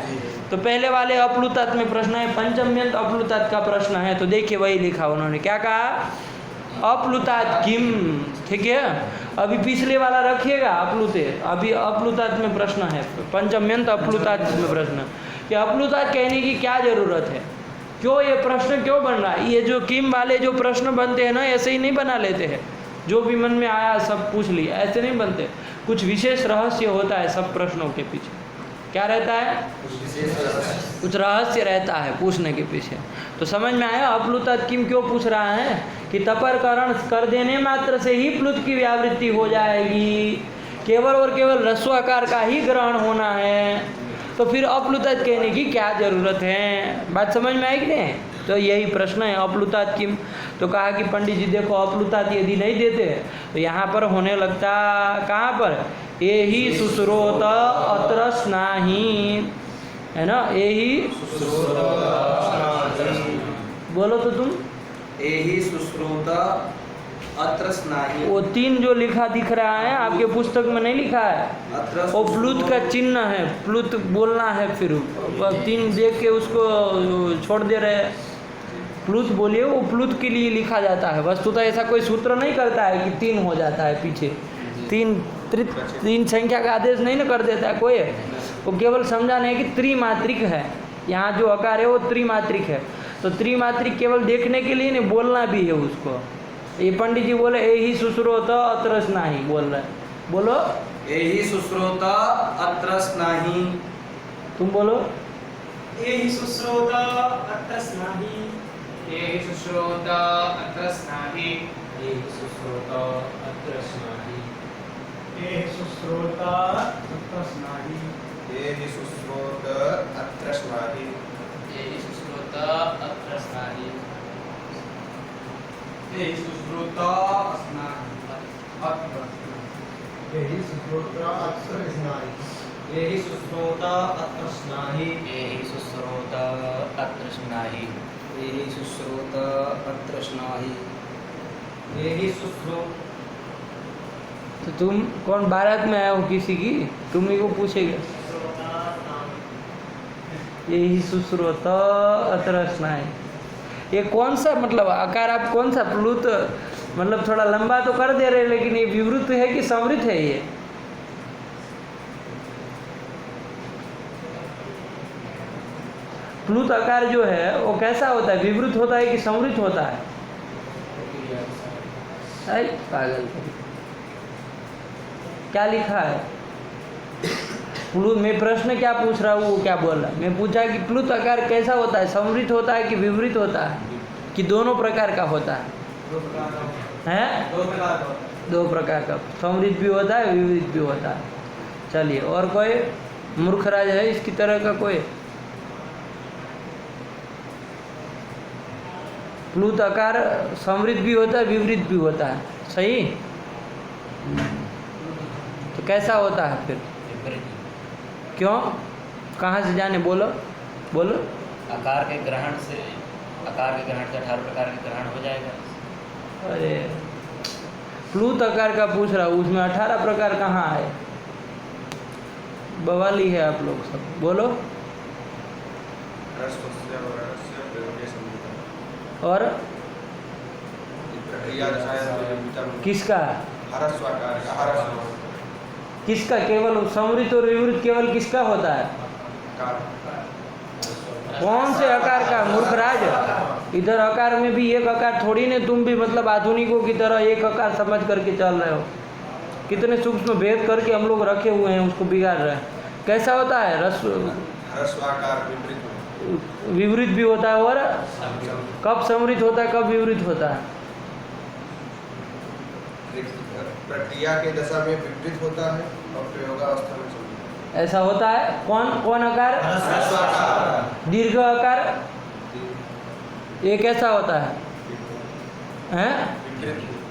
तो पहले वाले अप्लुतात में प्रश्न है, पंचम्यंत अप्लुतात का प्रश्न है। तो देखिए वही लिखा उन्होंने, क्या कहा? अप्लुतात किम। ठीक है, अभी पिछले वाला रखिएगा अप्लुते, अभी अप्लुतात में प्रश्न है, पंचम्यंत अप्लुतात में प्रश्न कि अप्लुतात कहने की क्या जरूरत है? क्यों ये प्रश्न क्यों बन रहा है? ये जो किम वाले जो प्रश्न बनते हैं ना, ऐसे ही नहीं बना लेते हैं, जो भी मन में आया सब पूछ लिया, ऐसे नहीं बनते। कुछ विशेष रहस्य होता है सब प्रश्नों के पीछे। क्या रहता है? कुछ रहस्य रहता है पूछने के पीछे। तो समझ में आया अप्लुतात किम क्यों पूछ रहा है? कि तपरकरण कर देने मात्र से ही प्लुत की व्यावृत्ति हो जाएगी, केवल और केवल ह्रस्वाकार का ही ग्रहण होना है, तो फिर अप्लुतात कहने की क्या जरूरत है? बात समझ में आई कि नहीं? तो यही प्रश्न है अप्लुतात किम। तो कहा कि पंडित जी देखो, अप्लुतात यदि नहीं देते तो यहाँ पर होने लगता, कहाँ पर? ये ही सुश्रोत अत्र स्नाही, है ना? ये ही बोलो तो तुम, एहि सुश्रुत अत्र स्नाहि। वो तीन जो लिखा दिख रहा है आपके पुस्तक में नहीं लिखा है, अत्र वो प्लुत का चिन्ह है, प्लुत बोलना है, फिर तीन देख के उसको छोड़ दे रहे हैं। प्लुत बोलिए, वो प्लुत के लिए लिखा जाता है। वस्तुतः ऐसा कोई सूत्र नहीं करता है कि तीन हो जाता है पीछे, तीन संख्या का आदेश नहीं ना कर देता है कोई, वो केवल समझाना है कि त्रिमात्रिक है। यहाँ जो आकार है वो त्रिमात्रिक है, तो त्रिमात्रिक केवल देखने के लिए नहीं, बोलना भी है उसको। ये पंडित जी बोले एहि सुश्रोत अत्र स्नाहि, बोल रहे, बोलो एहि सुश्रुत अत्र स्नाहि। तुम बोलो एहि सुश्रोत अत्र स्नाहि। एहि सुश्रोत अत्र स्नाहि। एहि सुश्रोत अत्र स्नाहि। एहि सुश्रोत अत्र स्नाहि। एहि सुश्रोत अत्र स्नाहि। एहि सुश्रोत अत्र स्नाहि। एहि सुश्रोत अत्र। एहि सुश्रोत अत्र स्नाहि। एहि सुश्रोत अत्र स्नाहि। एहि सुश्रुत अत्र स्नाहि। एहि सुश्रुत अत्र स्नाहि। एहि सुश्रोत। तो तुम कौन बारात में आए हो किसी की, तुम ही को पूछेगा। यही सुश्रोत अत्र स्नाहि, ये कौन सा मतलब आकार आप कौन सा प्लुत, मतलब थोड़ा लंबा तो कर दे रहे, लेकिन ये विवृत है कि संवृत है? ये प्लुत आकार जो है वो कैसा होता है? विवृत होता है कि संवृत होता है? आई पागल, क्या लिखा है? प्लुत, मैं प्रश्न क्या पूछ रहा हूँ वो क्या बोल रहा है? मैं पूछा कि प्लुत आकार कैसा होता है, संवृत होता है कि विवृत होता है, कि दोनों प्रकार का होता है? दो प्रकार का, संवृत भी होता है विवृत भी होता है। चलिए, और कोई मूर्खराज है इसकी तरह का कोई? प्लुत आकार संवृत भी होता है विवृत भी होता है, सही? तो कैसा होता है फिर? क्यों, कहाँ से जाने? बोलो बोलो। आकार के ग्रहण से 18 प्रकार के ग्रहण हो जाएगा। अरे प्लुत आकार का पूछ रहा हूँ, उसमें 18 प्रकार कहाँ है? बवाली है आप लोग सब। बोलो। और किसका? किसका? केवल संवृत और विवृत केवल किसका होता है? कौन से आकार का? मूर्खराज, इधर आकार में भी एक आकार थोड़ी ने, तुम भी मतलब आधुनिकों की तरह एक आकार समझ करके चल रहे हो। कितने सूक्ष्म भेद करके हम लोग रखे हुए हैं, उसको बिगाड़ रहे हैं। कैसा होता है? विवृत भी होता है, और कब संवृत होता है कब विवृत होता है? प्रक्रिया के दशा में विपरीत होता है और प्रयोगावस्था में संवृत। ऐसा होता है। कौन कौन आकार? दीर्घ आकार ये कैसा होता है? हैं?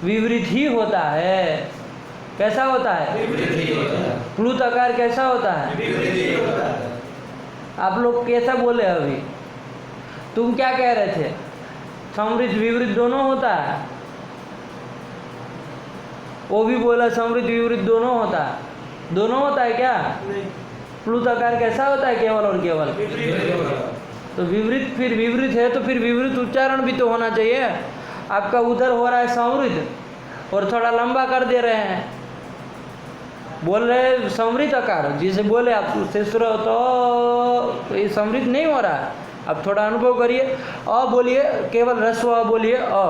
विवृत ही होता है। कैसा होता है? प्लुत अकार कैसा होता है? आप लोग कैसा बोले अभी? तुम क्या कह रहे थे? समृद्ध विवृत दोनों होता है। वो भी बोला समृद्ध विवृत दोनों होता है। दोनों होता है क्या? प्लुत अकार कैसा होता है? केवल और केवल। तो विवृत फिर विवृत है तो फिर विवृत उच्चारण भी तो होना चाहिए। आपका उधर हो रहा है समृद्ध और थोड़ा लंबा कर दे रहे हैं, बोल रहे हैं समृद्ध आकार, जिसे बोले आप उससे तो ये समृद्ध नहीं हो रहा है। अब थोड़ा अनुभव करिए। अ बोलिए, केवल रस्व अ बोलिए। अ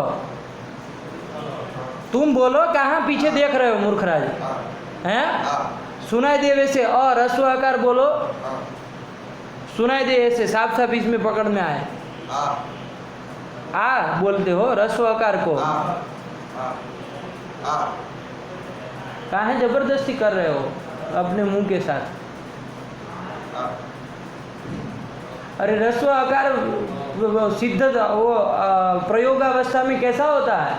तुम बोलो, कहाँ पीछे देख रहे हो मूर्खराज? हैं? सुनाई दे वैसे अ रस्व आकार बोलो, सुनाई दे ऐसे साफ साफ इसमें पकड़ में आए। आ बोलते हो रस्व आकार को, कहाँ जबरदस्ती कर रहे हो अपने मुंह के साथ? अरे रस्व आकार सिद्ध वो प्रयोगावस्था में कैसा होता है?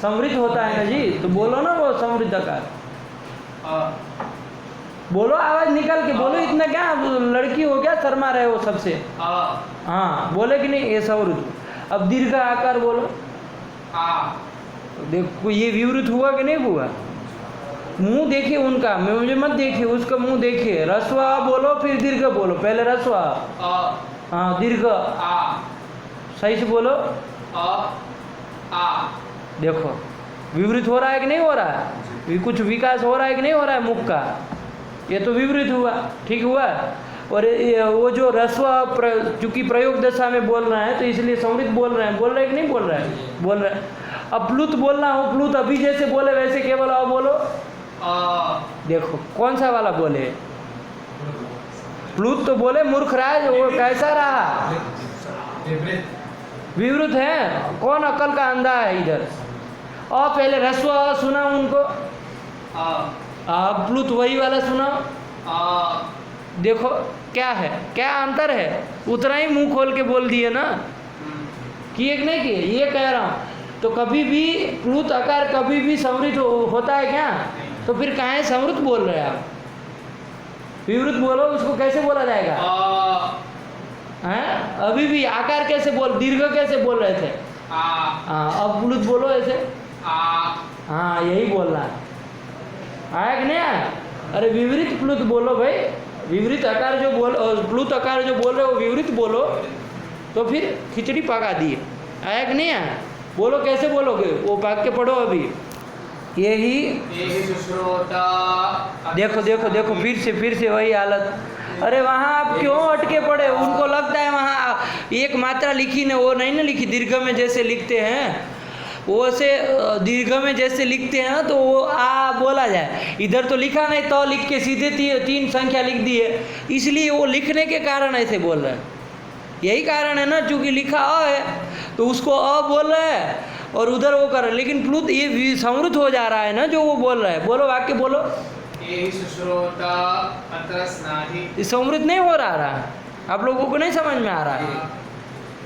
समृद्ध होता है ना जी। तो बोलो ना वो समृद्ध आकार, बोलो, आवाज निकाल के बोलो। इतना क्या लड़की हो क्या शर्मा रहे हो सबसे? हाँ बोले कि नहीं? ये समृद्ध। अब दीर्घ आकार बोलो। देखो ये विवृत हुआ कि नहीं हुआ? मुंह देखिए उनका, मुझे मत देखिए, उसका मुंह देखिए। रस्व बोलो फिर दीर्घ बोलो। पहले रस्व, हाँ दीर्घ, सही से बोलो। देखो विवृत हो रहा है कि नहीं हो रहा है? कुछ विकास हो रहा है कि नहीं हो रहा है मुख का? ये तो विवृत हुआ, ठीक हुआ। और वो जो रस्व चूंकि प्रयोग दशा में बोल रहा है तो इसलिए समृद्ध बोल रहे हैं। बोल रहे हैं कि नहीं बोल रहे हैं? बोल रहे हैं। अब प्लुत बोलना हो, प्लुत अभी जैसे बोले वैसे केवल अ बोलो। देखो कौन सा वाला बोले? प्लुत तो बोले मूर्खराज, वो कैसा रहा? विवृत है। कौन अकल का अंधा है इधर? और पहले रस्व सुना उनको, प्लुत वही वाला सुना। देखो क्या है, क्या अंतर है? उतना ही मुंह खोल के बोल दिए ना, किए कि नहीं किए? ये कह रहा हूँ। तो कभी भी प्लुत आकार कभी भी समृद्ध होता है क्या? तो फिर कहाँ समृद्ध बोल रहे हैं आप? विवृत बोलो, उसको कैसे बोला जाएगा? हैं? अभी भी आकार कैसे बोल, दीर्घ कैसे बोल रहे थे? अब प्लुत बोलो ऐसे। हाँ यही बोलना है। आया कि नहीं आया? अरे विवृत प्लुत बोलो भाई। विवृत आकार जो बोल, प्लुत आकार जो बोल रहे हो विवृत बोलो, तो फिर खिचड़ी पका दिए। आया कि नहीं आया? बोलो, कैसे बोलोगे? वो वाक्य पढ़ो अभी। यही सुश्रोता। देखो देखो देखो, फिर से वही हालत। अरे वहाँ आप क्यों अटके पड़े? उनको लगता है वहाँ एक मात्रा लिखी ने, वो नहीं ना लिखी। दीर्घ में जैसे लिखते हैं वो से, दीर्घ में जैसे लिखते हैं ना तो वो आ बोला जाए। इधर तो लिखा नहीं, तो लिख के सीधे तीन संख्या लिख दी है, इसलिए वो लिखने के कारण ऐसे बोल रहे हैं। यही कारण है ना, चूंकि लिखा अ है तो उसको अ बोल रहे हैं और उधर वो कर रहे हैं। लेकिन प्लुत ये समृद्ध हो जा रहा है ना जो वो बोल रहा है। बोलो वाक्य बोलो। ये सुश्रोता अत्र स्नाहि। ये समृद्ध नहीं हो रहा आप लोगों को नहीं समझ में आ रहा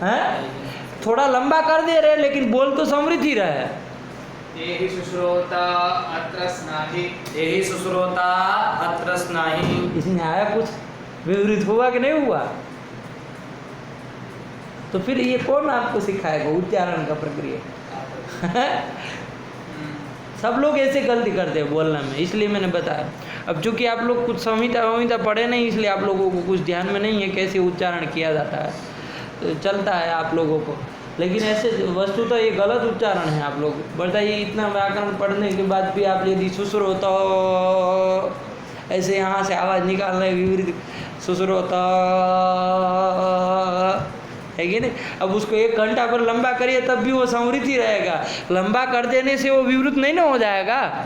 है? थोड़ा लंबा कर दे रहे लेकिन बोल तो समृद्ध ही रहे। ये सुश्रोता अत्र स्नाहि। यही सुश्रोता अत्र स्नाहि। इसमें आया कुछ विवृत हुआ कि नहीं हुआ? तो फिर ये कौन आपको सिखाएगा उच्चारण का प्रक्रिया? सब लोग ऐसे गलती करते हैं बोलने में, इसलिए मैंने बताया। अब चूंकि आप लोग कुछ संहिता पढ़े नहीं, इसलिए आप लोगों को कुछ ध्यान में नहीं है कैसे उच्चारण किया जाता है। तो चलता है आप लोगों को, लेकिन ऐसे वस्तुतः ये गलत उच्चारण है। आप लोग बताइए, इतना व्याकरण पढ़ने के बाद भी आप यदि सुश्रोता ऐसे यहाँ से आवाज़ निकाल रहे, विवृत सुश्रोता है कि नहीं? अब उसको 1 घंटा पर लंबा करिए तब भी वो समृद्ध ही रहेगा। लंबा कर देने से वो विवृत नहीं ना हो जाएगा।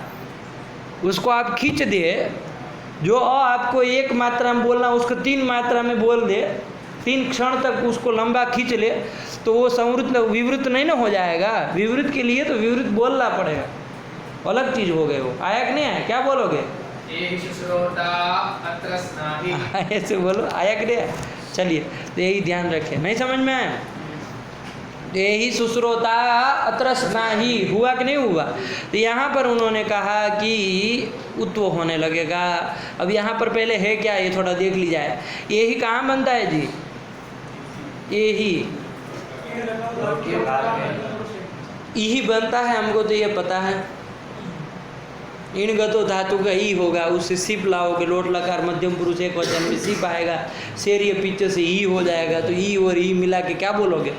उसको आप खींच दे, जो आपको 1 मात्रा में बोलना उसको 3 मात्रा में बोल दे, 3 क्षण तक उसको लंबा खींच ले, तो वो समृद्ध विवृत नहीं ना हो जाएगा। विवृत के लिए तो विवृत बोलना पड़ेगा, अलग चीज़ हो गए वो। आया कि नहीं आया? क्या बोलोगे? ये सुश्रोता अत्र स्नाहि। ऐसे बोलो। आया कि नहीं? चलिए, तो यही ध्यान रखें। नहीं समझ में आया? यही शुश्रोता अत्र स्नाही हुआ कि नहीं हुआ। तो यहाँ पर उन्होंने कहा कि उत्व होने लगेगा। अब यहाँ पर पहले है क्या ये थोड़ा देख ली जाए। यही कहाँ बनता है जी, यही यही बनता है, हमको तो ये पता है। इन गतो धातु का ई होगा, उससे सिप लाओगे, लोट लकार मध्यम पुरुष एक वचन में सिप आएगा, शेर ये पीछे से ई हो जाएगा, तो ई और ई मिला के क्या बोलोगे,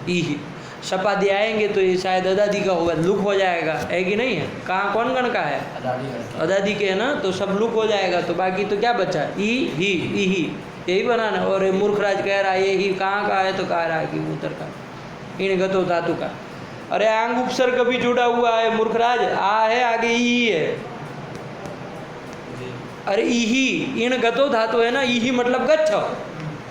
ई। शपादी आएंगे तो ये शायद अदादी का होगा, लुक हो जाएगा, है कि नहीं है। कहाँ कौन गण का है, अदादी के है ना, तो सब लुक हो जाएगा। तो बाकी तो क्या बचा, ई ही, यही बनाना। और मूर्खराज कह रहा है यही कहाँ का है, तो कह रहा है कि उत्तर का, इन गतो धातु का। अरे आंग उपसर्ग भी जुड़ा हुआ है मूर्खराज, आ है आगे ई है। अरे इही, इन गतो धातु है ना, इही मतलब गच्छ,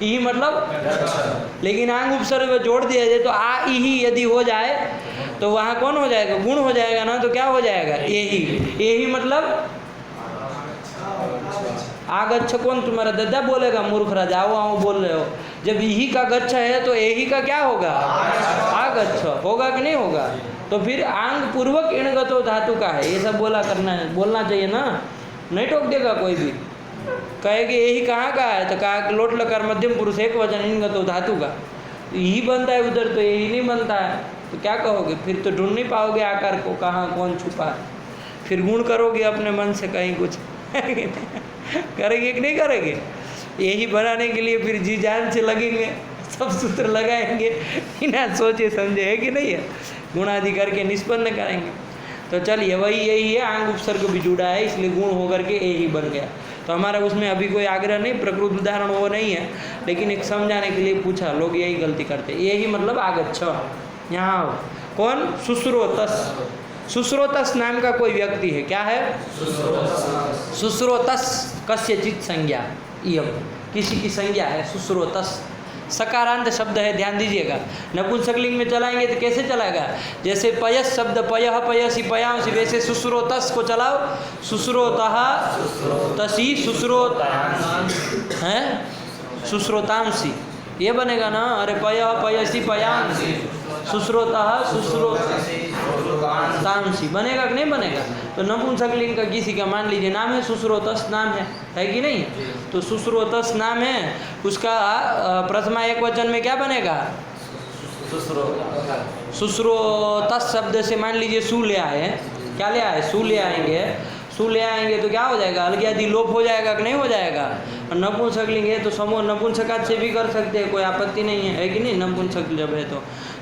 इही मतलब, लेकिन आंग उपसर्ग जोड़ दिया जाए तो आ इही यदि हो जाए तो वहाँ कौन हो जाएगा, गुण हो जाएगा ना, तो क्या हो जाएगा, यही। यही मतलब आगच्छ कौन तुम्हारा दद्दा बोलेगा, मूर्खराज आओ आओ बोल रहे हो। जब यही का गच्छ है तो यही का क्या होगा, आगच्छ होगा कि नहीं होगा। तो फिर आंग पूर्वक इणगतो धातु का है, ये सब बोलना चाहिए ना, नहीं टोक देगा कोई भी। कहे कि यही कहाँ का है, तो कहा कि लोट लकार मध्यम पुरुष एक वचन इणगतो धातु का, यही बनता है उधर, तो यही नहीं बनता है, तो क्या कहोगे फिर, तो ढूंढ नहीं पाओगे आकार को कहाँ कौन छुपा है। फिर गुण करोगे अपने मन से कहीं कुछ करेंगे कि नहीं करेंगे। यही बनाने के लिए फिर जी जान से लगेंगे, सब सूत्र लगाएंगे बिना सोचे समझे, है कि नहीं है, गुणादि करके निष्पन्न करेंगे। तो चलिए वही यही है, आंग उपसर्ग भी जुड़ा है इसलिए गुण होकर के यही बन गया। तो हमारा उसमें अभी कोई आग्रह नहीं, प्रकृत उदाहरण वो नहीं है, लेकिन एक समझाने के लिए पूछा, लोग यही गलती करते, यही मतलब आगच्छ। यहाँ कौन, शुश्रोतस, शुश्रोतस नाम का कोई व्यक्ति है, क्या है, शुश्रोतस कस्यचित संज्ञा, इयम किसी की संज्ञा है शुश्रोतस। सकारांत शब्द है, ध्यान दीजिएगा। नपुंसकलिंग में चलाएंगे तो कैसे चलाएगा, जैसे पयस शब्द पयः पयसी पयांसी, वैसे शुश्रोतस को चलाओ, शुश्रोतः तसी शुश्रोत हैं शुश्रोतांसी, ये बनेगा ना। अरे पयः पयसी पयांसी शुश्रोतः शुश्रोतांसी बनेगा कि नहीं बनेगा। तो नपुंसकलिंग का किसी का मान लीजिए नाम है शुश्रोतस, नाम है कि नहीं, तो शुश्रोतस नाम है, उसका प्रथमा एक वचन में क्या बनेगा, शुश्रोतस शब्द से मान लीजिए सु ले आए, क्या ले आए, सु ले आएंगे, सु ले आएंगे तो क्या हो जाएगा, अलग्यादि लोप हो जाएगा कि नहीं हो जाएगा। और नपुंसकलिंग है तो समूह नपुंसकात से भी कर सकते हैं, कोई आपत्ति नहीं है कि नहीं, नपुंसक जब है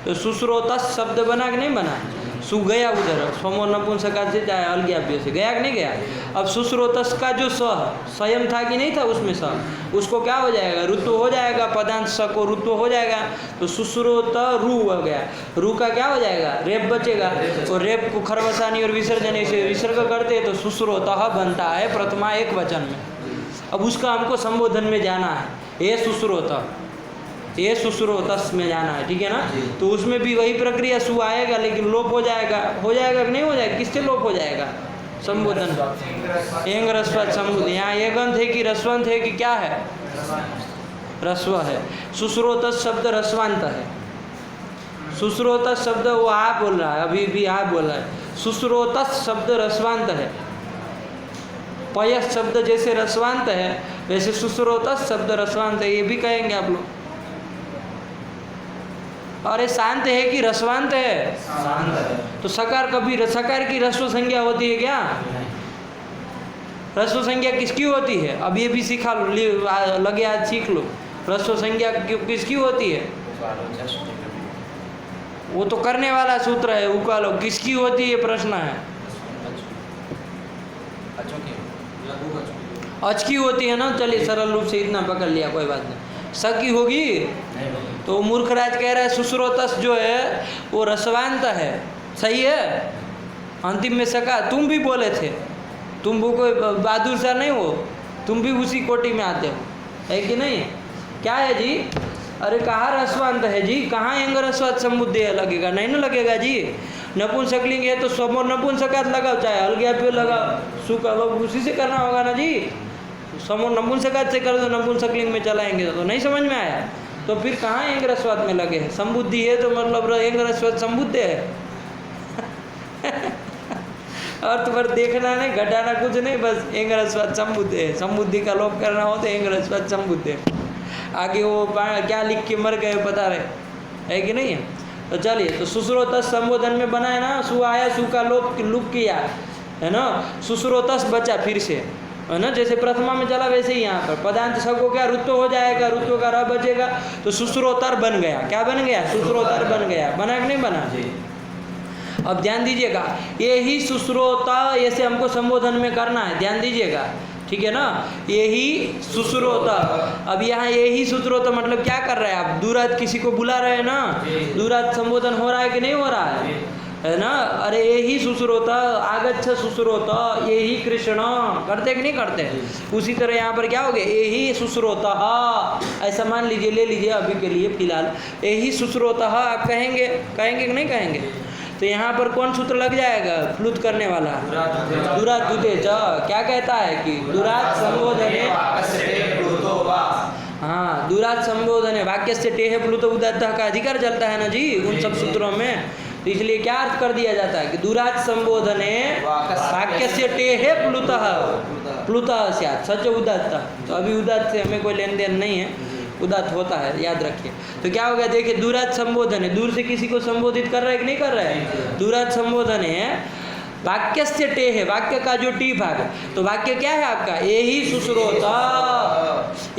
तो शुश्रोतस शब्द बना कि नहीं बना, सु गया उधर, समूह नपुंसकात से चाहे अलग्याभ्य से गया कि नहीं गया। अब शुश्रोतस का जो स्वयं था कि नहीं था उसमें उसको क्या हो जाएगा, ऋतु हो जाएगा, पदांत स को ऋतु हो जाएगा, तो शुश्रोत रू हो गया, रू का क्या हो जाएगा, रेप बचेगा। तो रेप को खरवसानी और विसर्जन से विसर्ग करते हैं तो शुश्रोतः बनता है प्रथमा एक वचन में। अब उसका हमको संबोधन में जाना है, ये शुश्रोत, ये शुश्रोतस में जाना है, ठीक है ना। तो उसमें भी वही प्रक्रिया, सु आएगा लेकिन लोप हो जाएगा कि नहीं हो जाएगा, किससे लोप हो जाएगा, संबोधन, एंग रस्वत संबोधन। यहाँ ये गंध है कि रस्वंत है कि क्या है, रस्व है। शुश्रोतस शब्द रस्वांत है, शुश्रोतस शब्द वो आप बोल रहा है, अभी भी आप बोल रहा है, शुश्रोतस शब्द रस्वांत है। पयस शब्द जैसे रस्वांत है वैसे शुश्रोतस शब्द रस्वांत है, ये भी कहेंगे आप लोग। अरे शांत है कि रसवांत है, शांत है। तो सकार कभी सकार की रस्व संज्ञा होती है क्या, रस्व संज्ञा किसकी होती है, अब ये भी सीखा लो, लगे आज सीख लो, रस्व संज्ञा किसकी होती है, वो तो करने वाला सूत्र है, उकालो किसकी होती है प्रश्न है, अच की होती है ना। चलिए सरल रूप से इतना पकड़ लिया, कोई बात नहीं, स की होगी। तो मूर्खराज कह रहा है शुश्रोतस जो है वो रसवांत है, सही है, अंतिम में सका, तुम भी बोले थे, तुम वो कोई बहादुर सा नहीं हो, तुम भी उसी कोटि में आते हो, है कि नहीं, क्या है जी। अरे कहाँ रसवांत है जी, कहाँ यंग रसवात समुद्दय लगेगा, नहीं ना लगेगा जी। नपुंसकलिंग है तो समोर नपुंसकात लगाओ, चाहे अलग्याभ्य लगाओ, सु का लोग उसी से करना होगा ना जी। समोर नपुंसकात से कर दो, नपुंसकलिंग में चलाएंगे तो नहीं समझ में आया। तो फिर कहाँ एंग रस्वाद में लगे हैं? संबुद्धि है तो मतलब एंग रस्वाद संबुद्ध है। अर्थ पर देखना नहीं, घटाना कुछ नहीं, बस एंग रस्वाद संबुद्ध है। संबुद्धि का लोप करना हो तो एंग रस्वाद संबुद्ध है। आगे वो क्या लिख के मर गए पता रहे, है कि नहीं है? तो चलिए, तो सुश्रोतस संबोधन में बना है ना, सु आया, सु का लुप किया है ना, सुश्रोतस बचा फिर से, है ना। जैसे प्रथमा में चला वैसे ही यहाँ पर पदांत सब को क्या रुत्व हो जाएगा, रुत्व का र बचेगा तो सुश्रोतर बन गया। क्या बन गया? सुश्रोतर बन गया। बना कि नहीं बना? अब ध्यान दीजिएगा, ये ही सुश्रोता ऐसे हमको संबोधन में करना है, ध्यान दीजिएगा, ठीक है ना। यही सुश्रोता, अब यहाँ यही सुश्रोता मतलब क्या कर रहे हैं आप? दूरात किसी को बुला रहे हैं ना, दूरात संबोधन हो रहा है कि नहीं हो रहा है ना। अरे यही सुश्रोता, आगच्छ सुश्रोता, यही कृष्ण, करते कि नहीं करते? उसी तरह यहाँ पर क्या हो गया? यही सुश्रोता, ऐसा मान लीजिए, ले लीजिए अभी के लिए फिलहाल, यही सुश्रोता आप कहेंगे, कहेंगे कि नहीं कहेंगे? तो यहाँ पर कौन सूत्र लग जाएगा? प्लुत करने वाला, दुरात दुते च। क्या कहता है कि दुरात संबोधने, हाँ, दुरात संबोधने वाक्य से टेह प्लुत उदात्तः का अधिकार चलता है ना जी उन सब सूत्रों में। तो इसलिए क्या अर्थ कर दिया जाता है कि दुरात संबोधने वाक्य से टेह प्लुतः, प्लुतः स्यात् सच उदात्त। तो अभी उदात्त से हमें कोई लेन देन नहीं है, उदात्त होता है, याद रखिए। तो क्या हो गया? देखिए, दूरात संबोधन है, दूर से किसी को संबोधित कर रहा है कि नहीं कर रहा है? दूरात संबोधन है, वाक्य से टे है, वाक्य का जो टी भाग, तो वाक्य क्या है आपका? यही सुश्रोता,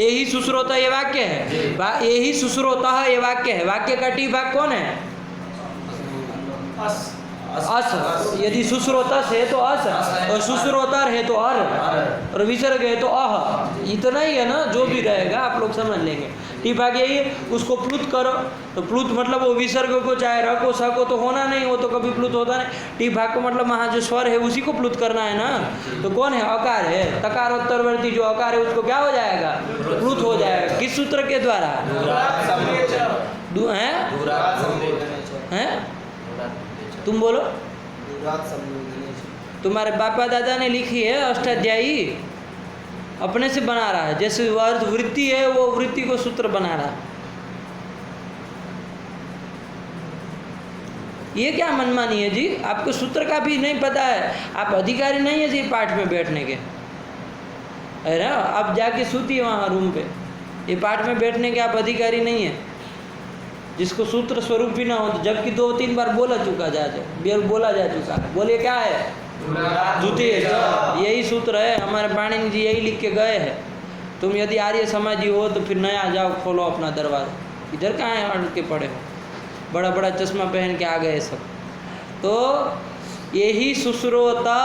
यही सुश्रोता ये वाक्य है, यही सुश्रोता ये वाक्य है। वाक्य का टी भाग कौन है? अस। यदि सुश्रोतस है तो अस, और सुश्रोतर है तो अर, और विसर्ग है तो अह। इतना ही है ना, जो भी रहेगा आप लोग समझ लेंगे। टी भाग यही है, उसको प्लुत करो तो प्लुत मतलब वो विसर्ग को चाहे र को स को तो होना नहीं, वो तो कभी प्लुत होता नहीं। टी भाग को मतलब वहाँ जो स्वर है उसी को प्लुत करना है ना। तो कौन है? अकार है, तकारोत्तरवर्ती जो अकार है उसको क्या हो जाएगा? प्लुत हो जाएगा। किस सूत्र के द्वारा? हैं? तुम बोलो। तुम्हारे बापा दादा ने लिखी है अष्टाध्यायी, अपने से बना रहा है। जैसे अर्थ वृत्ति है, वो वृत्ति को सूत्र बना रहा है। ये क्या मनमानी है जी? आपको सूत्र का भी नहीं पता है, आप अधिकारी नहीं है जी पाठ में बैठने के, है ना। आप जाके सूती है वहाँ रूम पे, ये पाठ में बैठने के आप अधिकारी नहीं है। जिसको सूत्र स्वरूप भी ना हो, तो जबकि 2-3 बार बोला जा चुका है। बोलिए क्या है? द्वितीय, यही सूत्र है। हमारे पाणिनि जी यही लिख के गए हैं। तुम यदि आर्य समाजी हो तो फिर नया जाओ, खोलो अपना दरवाजा। इधर कहाँ है अड़ के पड़े हो? बड़ा बड़ा चश्मा पहन के आ गए सब। तो यही सुश्रोता,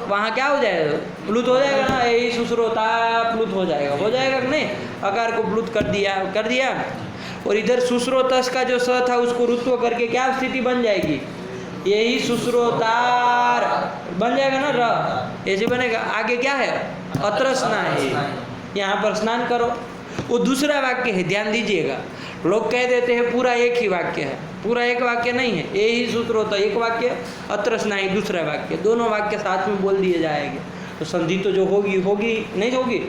वहाँ क्या हो जाएगा? प्लुत हो जाएगा ना। यही सुश्रोता प्लुत हो जाएगा कि नहीं? अकार को प्लुत कर दिया। और इधर सुश्रोतस का जो स था उसको रुत्व करके क्या स्थिति बन जाएगी? यही सुश्रोतार बन जाएगा ना, र ऐसे बनेगा। आगे क्या है? अत्र स्नाहि, यहाँ पर स्नान करो। वो दूसरा वाक्य है, ध्यान दीजिएगा। लोग कह देते हैं पूरा एक ही वाक्य है, पूरा एक वाक्य नहीं है। यही सुश्रोता एक वाक्य, अत्र स्नाहि दूसरा वाक्य, दोनों वाक्य साथ में बोल दिए जाएंगे। तो संधि तो जो होगी नहीं होगी,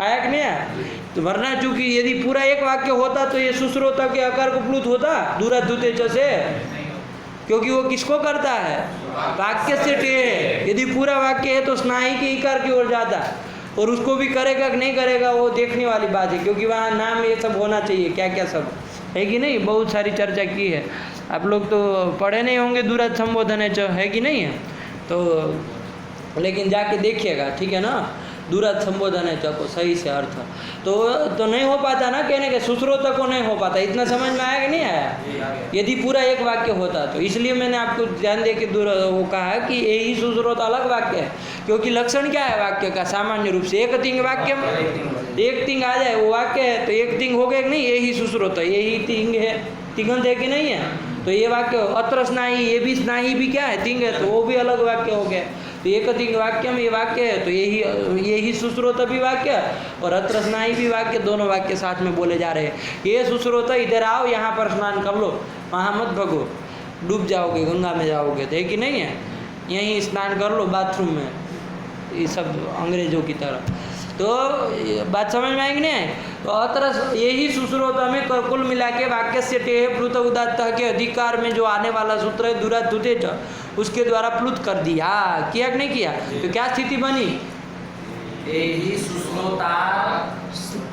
आया कि नहीं आया? तो वरना चूंकि यदि पूरा एक वाक्य होता तो ये सुश्रोता के आकार को प्लुत होता दूरा दुते से, क्योंकि वो किसको करता है? वाक्य से टे। यदि पूरा वाक्य है तो स्नाही के इकार की ओर जाता, और उसको भी करेगा कि नहीं करेगा वो देखने वाली बात है, क्योंकि वहाँ नाम ये सब होना चाहिए, क्या क्या सब है कि नहीं। बहुत सारी चर्चा की है, आप लोग तो पढ़े नहीं होंगे दूरात संबोधन है कि नहीं है? तो लेकिन जाके देखिएगा, ठीक है ना। दूरात संबोधन है को सही से अर्थ तो नहीं हो पाता ना, कहने के सुश्रोता को नहीं हो पाता। इतना समझ में आया कि नहीं आया? यदि पूरा एक वाक्य होता तो इसलिए मैंने आपको ध्यान दे के वो कहा कि यही सुश्रोता अलग वाक्य है, क्योंकि लक्षण क्या है वाक्य का? सामान्य रूप से एक तिंग वाक्य, एक तिंग आ जाए वो वाक्य है, तो एक तिंग हो गया कि नहीं? यही सुश्रोता, यही तिंग है, तिंगंत है कि नहीं है? तो ये वाक्य अत्र स्नाही, ये भी स्नाही भी क्या है? तिंग है, तो वो भी अलग वाक्य हो गया। तो एक तिंग वाक्य में ये वाक्य है, तो यही सुश्रोता भी वाक्य और अत्र स्नाही भी वाक्य, दोनों वाक्य साथ में बोले जा रहे हैं। ये सुश्रोता इधर आओ, यहाँ पर स्नान कर लो, वहाँ मत भगो, डूब जाओगे, गंगा में जाओगे, तो है कि नहीं है? यहीं स्नान कर लो बाथरूम में, ये सब अंग्रेजों की तरह। तो ये बात समझ में आएगी नहीं? तो अत्र यही सुश्रोता में कुल मिला के वाक्य से टेह प्लुत उदात्त के अधिकार में जो आने वाला सूत्र है दूरात धुते च, उसके द्वारा प्लुत कर दिया। किया कि नहीं किया? तो क्या स्थिति बनी? एहि सुश्रोता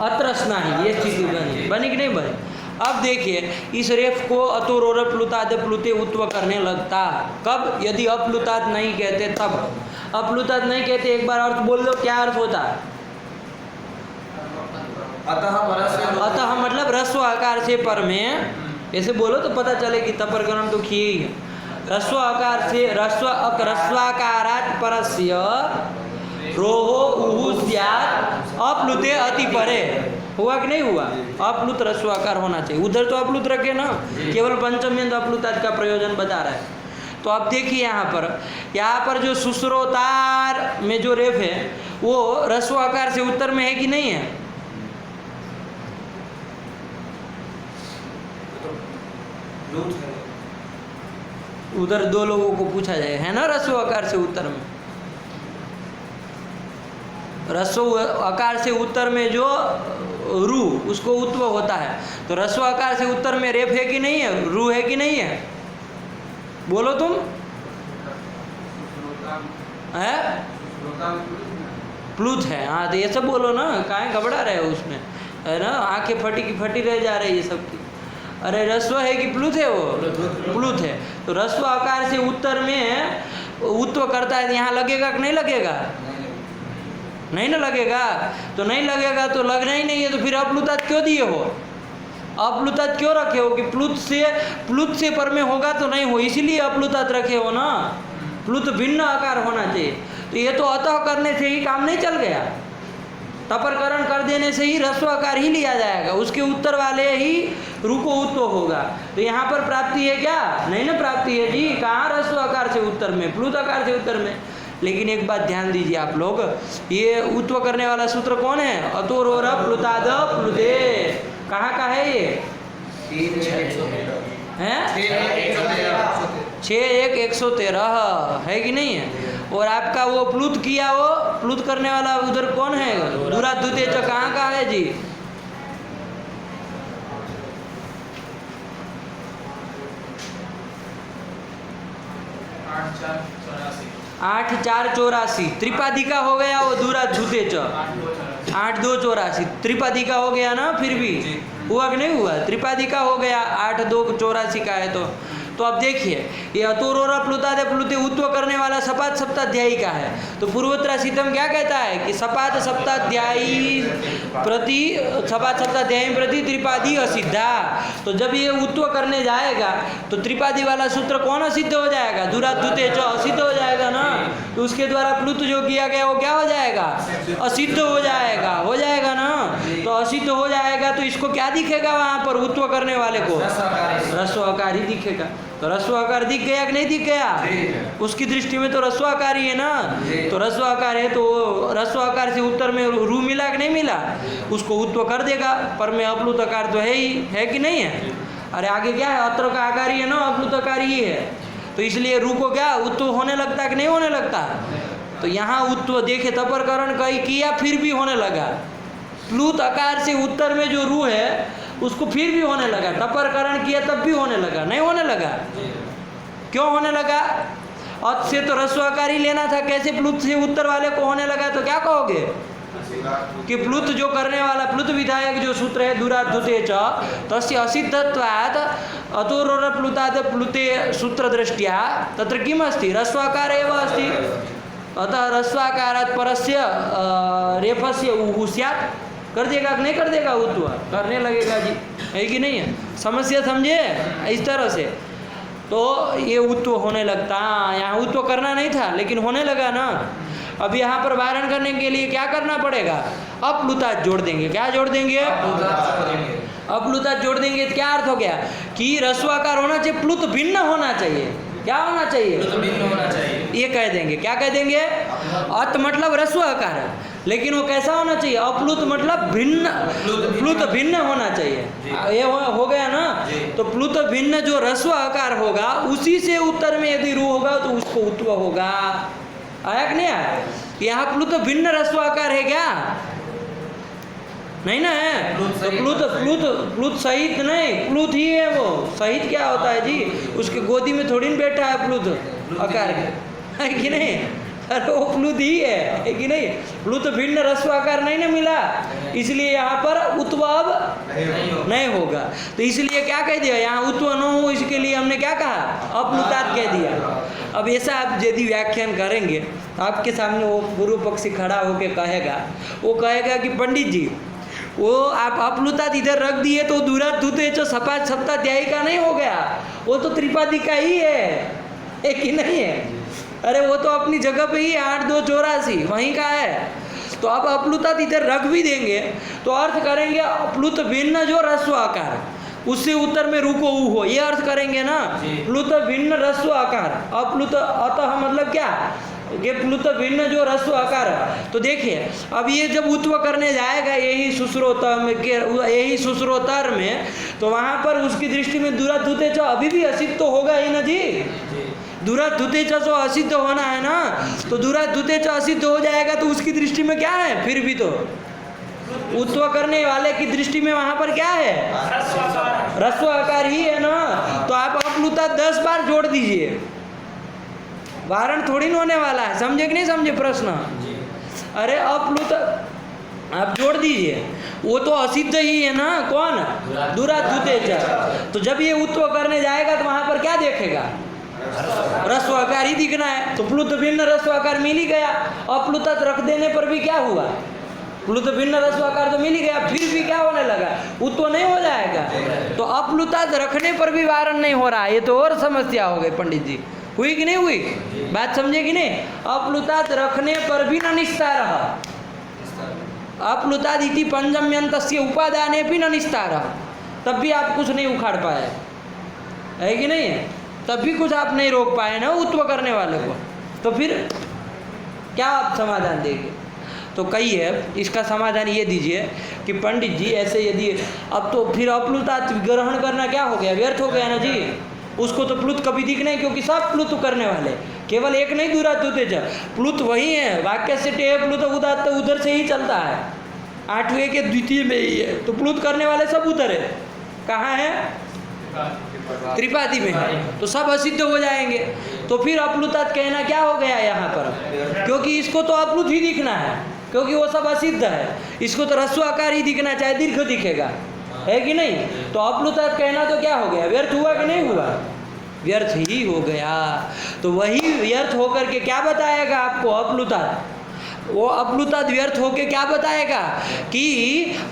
अत्र स्नाहि, ये स्थिति बनी कि नहीं बनी? अब देखिए इस रेफ को अतोरोर प्लुताद प्लुते उत्व करने लगता। कब? यदि अप्लुताद नहीं कहते तब। अप्लुताद नहीं कहते, एक बार अर्थ बोल दो, क्या अर्थ होता है? अतः परस्य अतः मतलब ह्रस्व आकार से पर में, ऐसे बोलो तो पता चले कि तपरकरण तो किए ही है। ह्रस्व आकार से ह्रस्वाकारात् परस्य रोहो उहु स्यात् अप्लुते अति परे। हुआ कि नहीं हुआ? अप्लुत ह्रस्वाकार होना चाहिए। उधर तो अप्लुत रखे ना, केवल पंचमी अप्लुताद का प्रयोजन बता रहा है। तो अब देखिए यहाँ पर जो सुश्रोतार में जो रेफ है वो ह्रस्व आकार से उत्तर में है कि नहीं है? उधर दो लोगों को पूछा जाए, है ना? ह्रस्व आकार से उत्तर में, ह्रस्व आकार से उत्तर में जो रू उसको उत्व होता है। तो ह्रस्व आकार से उत्तर में रेफ है कि नहीं है? रू है कि नहीं है? बोलो तुम। है? प्लुत है। हाँ तो ये सब बोलो ना, काहे घबरा रहे हो उसमें, है ना? आंखें फटी की फटी रह जा रही है सबकी। अरे ह्रस्व है कि प्लुत है? वो प्लुत है। तो ह्रस्व आकार से उत्तर में उत्व करता है, यहाँ लगेगा कि नहीं लगेगा? नहीं ना लगेगा। तो नहीं लगेगा तो लगना ही नहीं है, तो फिर अप्लुताद क्यों दिए हो? अप्लुताद क्यों रखे हो? कि प्लुत से पर में होगा तो नहीं हो, इसीलिए अप्लुताद रखे हो ना। प्लुत भिन्न आकार होना चाहिए। तो ये तो अतः करने से ही काम नहीं चल गया, तपरकरण कर देने से ही ह्रस्व आकार ही लिया जाएगा, उसके उत्तर वाले ही रुको उत्व होगा। तो यहाँ पर प्राप्ति है क्या? नहीं ना प्राप्ति है जी। कहाँ ह्रस्व आकार से उत्तर में? प्लुत आकार से उत्तर में। लेकिन एक बात ध्यान दीजिए आप लोग, ये उत्व करने वाला सूत्र कौन है? अतोरोर प्लुताद प्लुते। कहाँ का है ये? 6-1-113 है कि नहीं है? और आपका वो प्लुत किया, वो प्लुत करने वाला उधर कौन है? दूरात धुते च, कहाँ का है जी? आठ 4-84 त्रिपादिका हो गया वो दूरात धुते च। 8-2-84 त्रिपादिका हो गया ना? फिर भी हुआ कि नहीं हुआ? त्रिपादिका हो गया, 8-2-84 का है। तो अब देखिए ये अतोरोर प्लुताद प्लुते उत्व करने वाला सपात सप्ताध्यायी का है। तो पूर्वोत्तरा सीतम क्या कहता है कि सपात सप्ताध्यायी प्रति त्रिपादी असिद्धा। तो जब ये उत्व करने जाएगा तो त्रिपादी वाला सूत्र कौन असिद्ध हो जाएगा? दूरात धुते च असिद्ध हो जाएगा ना। तो उसके द्वारा प्लुत जो किया गया वो क्या हो जाएगा? असिद्ध हो जाएगा ना। तो असिद्ध हो जाएगा तो इसको क्या दिखेगा वहाँ पर उत्व करने वाले को? ह्रस्व आकार ही दिखेगा। तो ह्रस्व आकार दिख गया कि नहीं दिख गया? उसकी दृष्टि में तो ह्रस्व आकार ही है ना। तो ह्रस्व आकार है तो ह्रस्व आकार से उत्तर में रू मिला कि नहीं मिला? उसको उत्व कर देगा। पर में अप्लुत आकार तो है ही, है कि नहीं है? अरे आगे क्या है? अत्र का आकार ही है ना, अप्लुत आकार ही है। तो इसलिए रू को क्या उत्व होने लगता कि नहीं होने लगता? तो यहाँ उत्व देखे तपरकरण कहीं किया फिर भी होने लगा। प्लुत आकार से उत्तर में जो रू है उसको फिर भी होने लगा। तपरकरण किया तब भी होने लगा, नहीं होने लगा? क्यों होने लगा? अत से तो ह्रस्व आकार ही लेना था, कैसे प्लुत से उत्तर वाले को होने लगा? तो क्या कहोगे कि प्लुत जो करने वाला प्लुत विधायक जो सूत्र है दूरात धुते च तस्य असिद्धत्वात् अतोरोर प्लुताद प्लुते सूत्र दृष्ट्या तत्र किम अस्ति? ह्रस्वाकार एव अस्ति। अतः ह्रस्वाकारात् परस्य रेफस्य उहु स्यात्। कर देगा कि नहीं कर देगा? उत्व करने लगेगा जी, है कि नहीं है? समस्या समझे? इस तरह से तो ये उत्व होने लगता। यहाँ उत्व करना नहीं था लेकिन होने लगा ना। अब यहाँ पर वारण करने के लिए क्या करना पड़ेगा? अप्लुताद जोड़ देंगे। क्या जोड़ देंगे? अप्लुताद जोड़ देंगे। क्या अर्थ हो गया कि ह्रस्वाकार होना चाहिए, प्लुत भिन्न होना चाहिए। क्या होना चाहिए? भिन्न होना चाहिए। ये कह देंगे। क्या कह देंगे? अत मतलब ह्रस्व आकार है, लेकिन वो कैसा होना चाहिए? अप्लुत मतलब भिन्न, प्लुत भिन्न होना चाहिए। ये हो गया ना। तो प्लुत भिन्न जो ह्रस्व आकार होगा उसी से उत्तर में यदि रू होगा तो उसको उत्व होगा। आया कि नहीं आया? यहाँ प्लुत भिन्न ह्रस्व आकार है क्या? नहीं ना है। प्लुत तो सहित, प्लुत प्लुत प्लुत सहित नहीं, प्लुत ही है वो। सहित क्या होता है जी? उसके गोदी में थोड़ी न बैठा है प्लुत आकार है कि नहीं? अरे वो प्लुत ही है कि नहीं? प्लुत भिन्न रस्व आकार नहीं ना मिला, इसलिए यहाँ पर उत्वब नहीं होगा। तो इसलिए क्या कह दिया यहाँ उत्व न हो, इसके लिए हमने क्या कहा? अप्लुतात् कह दिया। अब ऐसा आप यदि व्याख्यान करेंगे, आपके सामने वो पूर्व पक्षी खड़ा होकर कहेगा, वो कहेगा कि पंडित जी वो आप अप्लुतात् इधर रख दिए तो दूरात् धुते जो सपाट सप्ताध्यायी का नहीं हो गया, वो तो त्रिपादी का ही है कि नहीं है? अरे वो तो अपनी जगह पे ही 8-2-84 वहीं का है। तो आप अप्लुतात् इधर रख भी देंगे तो अर्थ करेंगे प्लुत भिन्न जो रस्व आकार, उससे उत्तर में रुको ऊ हो, ये अर्थ करेंगे ना। प्लुत भिन्न रस्व आकार, अप्लुत अतः मतलब क्या? ये प्लुत भिन्न जो रस्व आकार। तो देखिए अब ये जब उत्व करने जाएगा यही सुश्रोतर में, तो वहाँ पर उसकी दृष्टि में दूरात् धुते च अभी भी असिद्ध तो होगा ही ना जी। दूरात् धुते च जो असिद्ध होना है ना, तो दूरात् धुते च असिद्ध हो जाएगा तो उसकी दृष्टि में क्या है? फिर भी तो उत्व करने वाले की दृष्टि में वहाँ पर क्या है? रस्व आकार ही है ना। तो आप अप्लुतात् 10 बार जोड़ दीजिए, वारण थोड़ी न होने वाला है। समझे कि नहीं समझे प्रश्न? अरे अप्लुत आप जोड़ दीजिए, वो तो असिद्ध ही है ना। कौन? दूरात् धुते च। तो जब ये उत्व करने जाएगा तो वहाँ पर क्या देखेगा? रस्व आकार ही दिखना है। तो प्लुत भिन्न रस्व आकार मिल ही गया। अप्लुतात् रख देने पर भी क्या हुआ? प्लुत भिन्न रस्व आकार तो मिल ही गया, फिर भी क्या होने लगा? उत्व नहीं हो जाएगा। तो अप्लुतात् रखने पर भी वारण नहीं हो रहा, ये तो और समस्या हो गई पंडित जी। हुई कि नहीं हुई? बात समझे कि नहीं? अप्लुतात् रखने पर भी न निस्तारः, अप्लुतात् इति पंचम्यन्तस्य उपादाने भी न निस्तारः, तब भी आप कुछ नहीं उखाड़ पाए, है कि नहीं? तब भी कुछ आप नहीं रोक पाए ना उत्व करने वाले को। तो फिर क्या आप समाधान देंगे? तो कहिए इसका समाधान ये दीजिए कि पंडित जी ऐसे यदि अब तो फिर अप्लुतात् ग्रहण करना क्या हो गया? व्यर्थ हो गया ना जी। उसको तो प्लुत कभी दिख नहीं, क्योंकि सब प्लुत करने वाले, केवल एक नहीं दूरात् धुते च, प्लुत वही है। वाक्य से टे प्लुत उदात्त उधर से ही चलता है, 8वें के द्वितीय में ही है। तो प्लुत करने वाले सब उधर है। कहाँ है? त्रिपादी में है। तो सब असिद्ध हो जाएंगे। तो फिर अप्लुतात् कहना क्या हो गया यहाँ पर? क्योंकि इसको तो अप्लुत ही दिखना है, क्योंकि वो सब असिद्ध है। इसको तो रस्व आकार ही दिखना, चाहे दीर्घ दिखेगा, है कि नहीं? तो अप्लुतात् कहना तो क्या हो गया? व्यर्थ हुआ कि नहीं हुआ? व्यर्थ ही हो गया। तो वही व्यर्थ होकर के क्या बताएगा आपको अप्लुतात्? वो अप्लुतात् व्यर्थ होके क्या बताएगा कि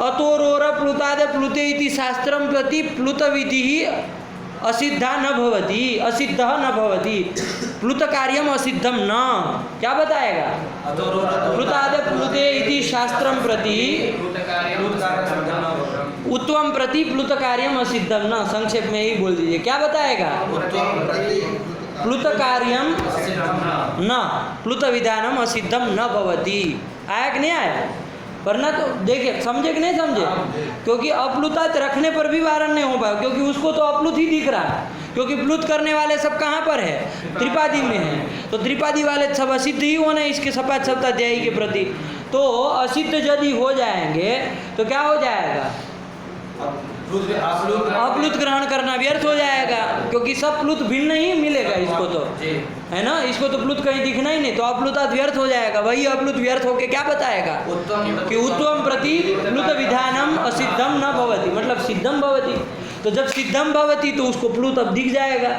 अतोरोर प्लुताद प्लुते इति शास्त्रम प्रति प्लुतविधि असिद्धा न भवति, असिद्ध न भवति, प्लुत कार्यम असिद्धम न। क्या बताएगा? प्लुताद प्लुते इति शास्त्रम प्रति उत्वम प्रति प्लुत कार्यम असिद्धम न। संक्षेप में ही बोल दीजिए, क्या बताएगा? प्लुत कार्यम न, प्लुत विधानम असिद्धम न भवति। आया कि नहीं आया? वरना तो देखिए, समझे कि नहीं समझे? क्योंकि अप्लुतात् रखने पर भी वारण नहीं हो पाया, क्योंकि उसको तो अप्लुत ही दिख रहा है। क्योंकि प्लुत करने वाले सब कहाँ पर है? त्रिपादी में है। तो त्रिपादी वाले सब असिद्ध ही होने इसके सपाट सप्ताध्यायी के प्रति। तो असिद्ध यदि हो जाएंगे तो क्या हो जाएगा? अप्लुत ग्रहण करना व्यर्थ हो जाएगा, क्योंकि सब प्लुत भिन्न ही मिलेगा इसको, तो है ना। इसको तो प्लुत कहीं दिखना ही नहीं, तो अप्लुतात् व्यर्थ हो जाएगा। वही अप्लुत व्यर्थ होके क्या बताएगा कि उत्तम प्रति प्लुत विधानम असिद्धम न भवति, मतलब सिद्धम भवति। तो जब सिद्धम भवति तो उसको प्लुत अब दिख जाएगा।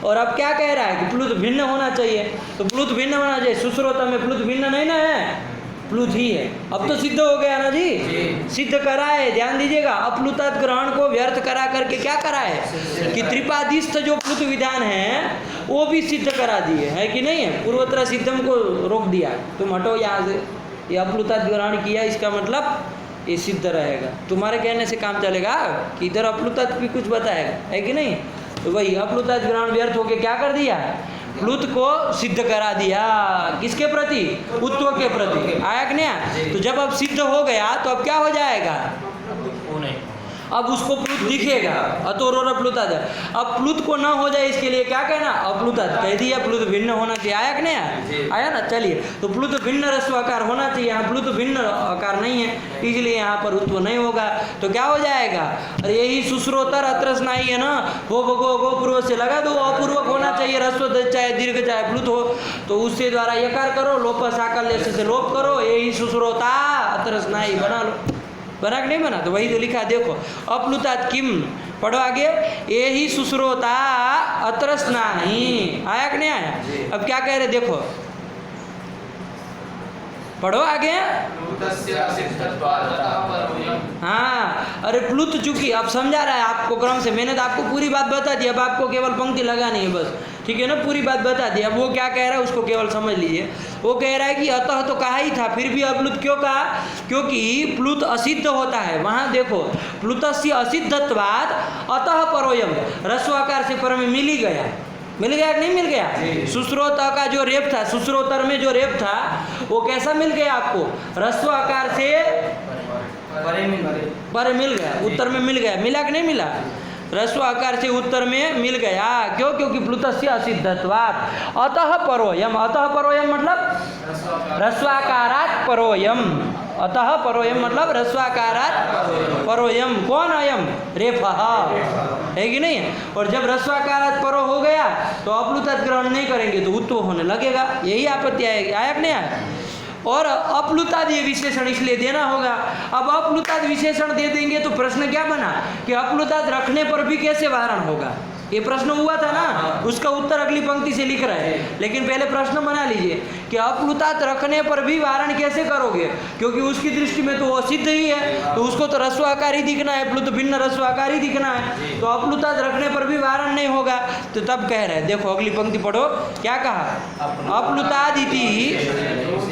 और अब क्या कह रहा है कि प्लुत भिन्न होना चाहिए, तो प्लुत भिन्न होना चाहिए। सुश्रोता में प्लुत भिन्न नहीं ना है, प्लुत ही है। अब तो सिद्ध हो गया ना जी, सिद्ध करा है। ध्यान दीजिएगा, अप्लुतात् ग्रहण को व्यर्थ करा करके क्या करा है कि त्रिपादिस्थ जो प्लुत विधान है वो भी सिद्ध करा दिए, है कि नहीं है? पूर्वोत्तर सिद्धम को रोक दिया, तुम हटो यहाँ से। ये अप्लुतात् ग्रहण किया, इसका मतलब ये सिद्ध रहेगा। तुम्हारे कहने से काम चलेगा कि इधर अप्लुतात् भी कुछ बताएगा, है कि नहीं? तो वही अप्लुतात् ग्रहण व्यर्थ होके क्या कर दिया? प्लुत को सिद्ध करा दिया। किसके प्रति? उत्व के प्रति। आया कि नहीं? तो जब अब सिद्ध हो गया तो अब क्या हो जाएगा? अब उसको प्लुत दिखेगा, अतोरोर प्लुताद। अब प्लुत को ना हो जाए इसके लिए क्या कहना, अप्लुताद कह दिया, प्लुत भिन्न होना चाहिए। आया कि नहीं आया? आया ना। चलिए, तो प्लुत भिन्न ह्रस्व आकार होना चाहिए, यहाँ प्लुत भिन्न आकार नहीं है, इसलिए यहाँ पर उत्व नहीं होगा। तो क्या हो जाएगा, अरे यही सुश्रोतर अत्र स्नायी है ना, वो गो पूर्व से लगा दो, अपूर्वक होना चाहिए, ह्रस्व चाहे दीर्घ चाहे प्लुत हो, तो उससे द्वारा यकार करो, लोप साकल्य से लोप करो, यही सुश्रोता अत्र स्नायी बना लो। बना कि नहीं बना? तो वही तो लिखा, देखो अप्लुतात् किम, पढ़ो आगे, ये ही सुश्रोता अत्र स्नाहि। आया कि नहीं आया? अब क्या कह रहे देखो, पढ़ो आगे। हाँ, अरे प्लुत चूंकि अब समझा रहा है आपको क्रम से, मैंने तो आपको पूरी बात बता दी, अब आपको केवल पंक्ति लगानी है बस, ठीक है ना, पूरी बात बता दी। अब वो क्या कह रहा है उसको केवल समझ लीजिए। वो कह रहा है कि अतः तो कहा ही था, फिर भी अप्लुत क्यों कहा, क्योंकि प्लुत असिद्ध होता है। वहाँ देखो, प्लुतस्य असिद्धत्वात् अतः परोयम, ह्रस्व आकार से पर में मिल ही गया, मिल गया कि नहीं मिल गया? सुश्रोत का जो रेप था, सुश्रोतर में जो रेप था, वो कैसा मिल गया आपको, ह्रस्व आकार से पर मिल गया, उत्तर में मिल गया, मिला कि नहीं मिला? ह्रस्व आकार से उत्तर में मिल गया, क्यों? क्योंकि प्लुतस्य असिद्धत्वात् अतः परोयम। अतः परोयम मतलब ह्रस्वाकारात् परोयम, अतः परोयम मतलब ह्रस्वाकारात् परोयम। कौन अयम? रेफः, है कि नहीं? और जब ह्रस्वाकारात् परो हो गया तो अप्लुतात् ग्रहण नहीं करेंगे तो उत्व होने लगेगा, यही आपत्ति आएगी। आया कि नहीं आया? और अप्लुताद ये विशेषण इसलिए देना होगा। अब अप्लुताद विशेषण दे देंगे तो प्रश्न क्या बना कि अप्लुताद रखने पर भी कैसे वारण होगा, ये प्रश्न हुआ था ना, उसका उत्तर अगली पंक्ति से लिख रहे हैं। लेकिन पहले प्रश्न बना लीजिए कि अप्लुताद रखने पर भी वारण कैसे करोगे, क्योंकि उसकी दृष्टि में तो वो असिद्ध ही है, तो उसको तो ह्रस्व आकार ही दिखना है, प्लुत भिन्न ह्रस्व आकार ही दिखना है, तो अप्लुताद रखने पर भी वारण नहीं होगा। तो तब कह रहे हैं, देखो अगली पंक्ति पढ़ो, क्या कहा, अप्लुतादिति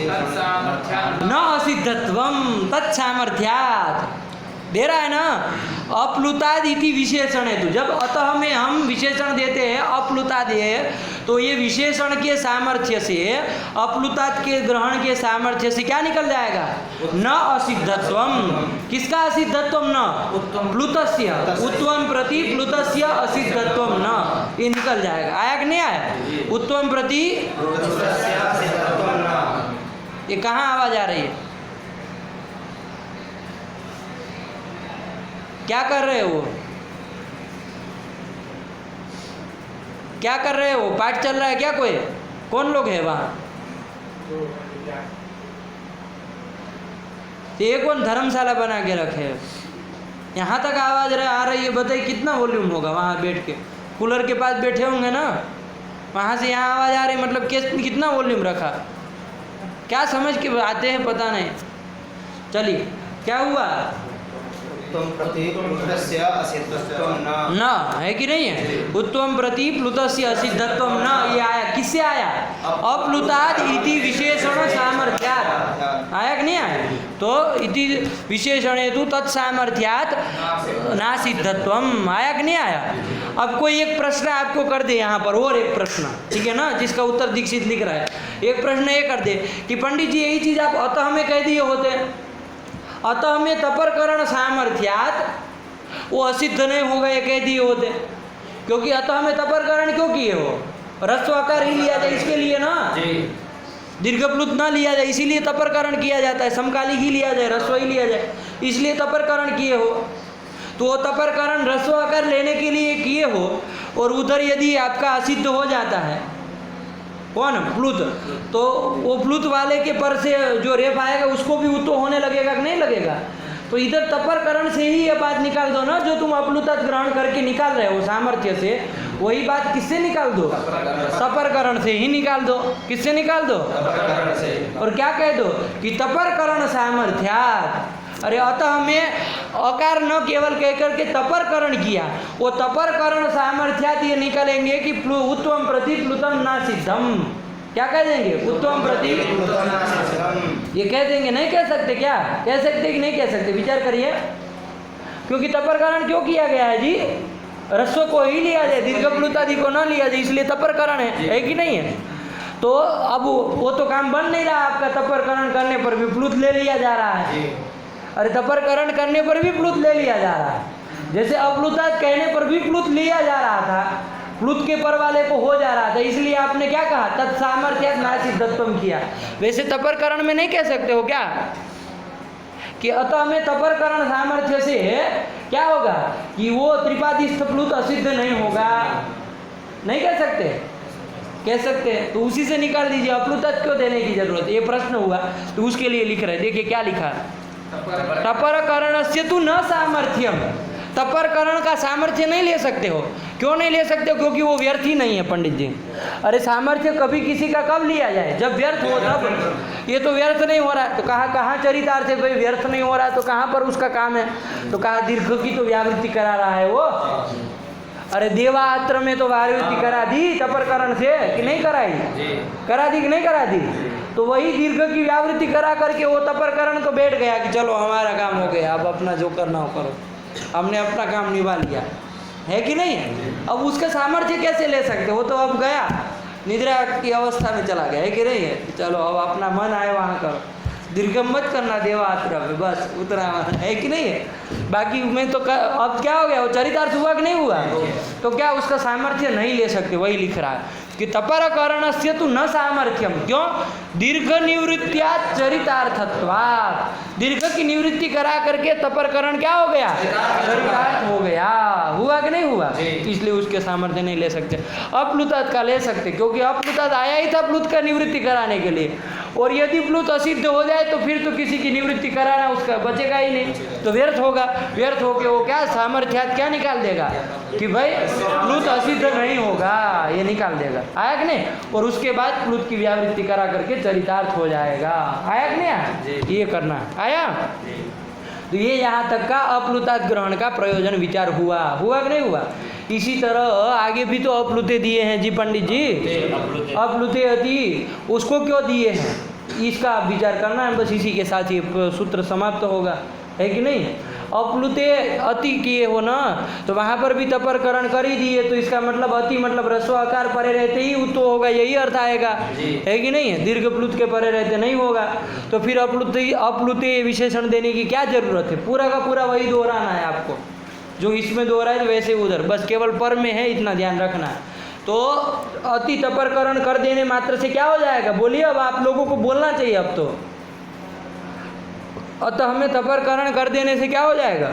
न असिद्धत्वम तत्सामर्थ्यात्, दे रहा है ना, अप्लुताद इति विशेषण है। तो जब अतः में हम विशेषण देते हैं अप्लुताद है, तो ये विशेषण के सामर्थ्य से, अप्लुताद के ग्रहण के सामर्थ्य से क्या निकल जाएगा, न असिद्धत्वम। किसका असिद्धत्वम? न प्लुतस्य, उत्वम प्रति प्लुतस्य असिद्धत्वम न, ये निकल जाएगा। आया कि नहीं आया? उत्वम प्रति, ये कहाँ आवाज आ रही है, क्या कर रहे हो, क्या कर रहे हो? पाठ चल रहा है क्या? कोई कौन लोग है वहाँ? ये कौन धर्मशाला बना के रखे? यहाँ तक आवाज आ रही है, बताइए कितना वॉल्यूम होगा वहाँ बैठ के, कूलर के पास बैठे होंगे ना, वहाँ से यहाँ आवाज आ रही, मतलब कितना वॉल्यूम रखा, क्या समझ के आते हैं पता नहीं। चलिए, क्या हुआ, न है कि नहीं है? उत्तम प्रति प्लुतस्य असिद्धत्वम न, ये आया, किससे आया? अप्लुताद इति विशेषण सामर्थ्यात्। आया कि नहीं आया? तो इति विशेषण हेतु तत्सामर्थ्यात् नासिद्धत्वम। आया कि नहीं आया? अब कोई एक प्रश्न आपको कर दे यहाँ पर, और एक प्रश्न, ठीक है ना, जिसका उत्तर दीक्षित लिख रहा है। एक प्रश्न ये कर दे कि पंडित जी यही चीज आप अतः में कह दिए होते, अतः में तपरकरण सामर्थ्यात् वो असिद्ध नहीं होगा ये कह दिए होते, क्योंकि अतः में तपरकरण क्यों किए हो, ह्रस्व आकार ही लिया जाए इसके लिए ना, दीर्घ प्लुत ना लिया जाए इसीलिए तपरकरण किया जाता है, समकालिक ही लिया जाए, ह्रस्व ही लिया जाए, इसलिए तपरकरण किए हो। तो वो तपरकरण ह्रस्व आकार लेने के लिए किए हो, और उधर यदि आपका असिद्ध हो जाता है, कौन, प्लुत, तो वो प्लुत वाले के पर से जो रेप आएगा उसको भी उत्तो होने लगेगा कि नहीं लगेगा? तो इधर तपरकरण से ही ये बात निकाल दो ना, जो तुम अप्लुताद ग्रहण करके निकाल रहे हो सामर्थ्य से, वही बात किससे निकाल दो, तपरकरण से ही निकाल दो। किससे निकाल दो? और क्या कह दो कि तपरकरण सामर्थ्यात्। अरे अतः में अकार न केवल कह करके तपरकरण किया, वो तपरकरण सामर्थ्यात् ये निकलेंगे कि उत्तम प्रति प्लुतम ना सिद्धम। क्या कह देंगे? उत्तम प्रति, ये कह देंगे, नहीं कह सकते क्या? कह सकते कि नहीं कह सकते? विचार करिए, क्योंकि तपरकरण क्यों किया गया है जी? ह्रस्व को ही लिया जाए, दीर्घ प्लुतादि को न लिया जाए, इसलिए तपरकरण है कि नहीं है? तो अब वो तो काम बन नहीं रहा आपका, तपरकरण करने पर भी प्लुत ले लिया जा रहा है। अरे तपरकरण करने पर भी प्लुत ले लिया जा रहा है, जैसे अप्लुतात् कहने पर भी प्लुत लिया जा रहा था, प्लुत के पर वाले को हो जा रहा था, इसलिए आपने क्या कहा, तत्सामर्थ्यात् नासिद्धत्वम किया। वैसे तपरकरण में नहीं कह सकते हो क्या कि अतः में तपरकरण सामर्थ्य से क्या होगा कि वो त्रिपादिस्थ प्लुत असिद्ध नहीं होगा, नहीं कह सकते? कह सकते हैं, तो उसी से निकाल दीजिए। अप्लुतात् क्यों देने की जरूरत, ये प्रश्न हुआ, तो उसके लिए लिख रहे हैं। देखिए क्या लिखा, तपरकरणस्य तु न सामर्थ्यम, तपरकरण का सामर्थ्य नहीं ले सकते हो। क्यों नहीं ले सकते हो? क्योंकि वो व्यर्थ ही नहीं है पंडित जी। अरे सामर्थ्य कभी किसी का कब लिया जाए, जब व्यर्थ हो तब। ये तो व्यर्थ नहीं हो रहा है, तो कहाँ चरितार्थ है भाई, व्यर्थ नहीं हो रहा है तो कहाँ पर उसका काम है? तो कहा दीर्घ की तो व्यावृत्ति करा रहा है वो। अरे देवात्र में तो व्यावृत्ति करा दी तपरकरण से कि नहीं कराई? करा दी कि नहीं करा दी? तो वही दीर्घ की व्यावृत्ति करा करके वो तपरकरण तो बैठ गया कि चलो हमारा काम हो गया, अब अपना जो करना हो करो, हमने अपना काम निभा लिया, है कि नहीं है? अब उसका सामर्थ्य कैसे ले सकते? वो तो अब गया, निद्रा की अवस्था में चला गया, है कि नहीं है? चलो अब अपना मन आए वहाँ करो, दीर्घ मत करना देवात्र में, बस उतना है कि नहीं है? बाकी में तो अब क्या हो गया, वो चरितार्थ हुआ कि नहीं हुआ? तो क्या उसका सामर्थ्य नहीं ले सकते? वही लिख रहा है कि तपरकरणस्य तु न सामर्थ्यम। क्यों? दीर्घ निवृत्त्या चरितार्थत्वात्, दीर्घ की निवृत्ति करा करके तपरकरण क्या हो गया? चरितार्थ हो गया। हुआ कि नहीं हुआ? इसलिए उसके सामर्थ्य नहीं ले सकते। अप्लुतात् का ले सकते, क्योंकि अप्लुतात् आया ही था प्लुत का निवृत्ति कराने के लिए, और यदि प्लुत असिद्ध हो जाए तो फिर तो किसी की निवृत्ति कराना उसका बचेगा ही नहीं, तो व्यर्थ होगा। व्यर्थ होके वो क्या सामर्थ्यात क्या निकाल देगा कि भाई प्लुत असिद्ध नहीं होगा, ये निकाल देगा। आया कि नहीं? और उसके बाद प्लुत की व्यावृत्ति करा करके चरितार्थ हो जाएगा। आया कि नहीं आया? ये करना आया। तो ये यहाँ तक का अप्लुतात् ग्रहण का प्रयोजन विचार हुआ कि नहीं हुआ? इसी तरह आगे भी तो अप्लुते दिए हैं जी पंडित जी, अप्लुते अति, उसको क्यों दिए हैं इसका आप विचार करना है। बस इसी के साथ ये सूत्र समाप्त होगा, है कि नहीं? अप्लुते अति किए हो ना, तो वहाँ पर भी तपरकरण कर ही दिए, तो इसका मतलब अति मतलब रस्व आकार परे रहते ही उत्तो होगा, यही अर्थ आएगा, है कि नहीं है? दीर्घ प्लुत के परे रहते नहीं होगा, तो फिर अप्लुते विशेषण देने की क्या जरूरत है? पूरा का पूरा वही दोहराना है आपको, जो इसमें दोहरा है वैसे उधर, बस केवल पर में है, इतना ध्यान रखना है। तो अति तपरकरण कर देने मात्र से क्या हो जाएगा? बोलिए, अब आप लोगों को बोलना चाहिए अब तो। अतः हमें तपरकरण कर देने से क्या हो जाएगा?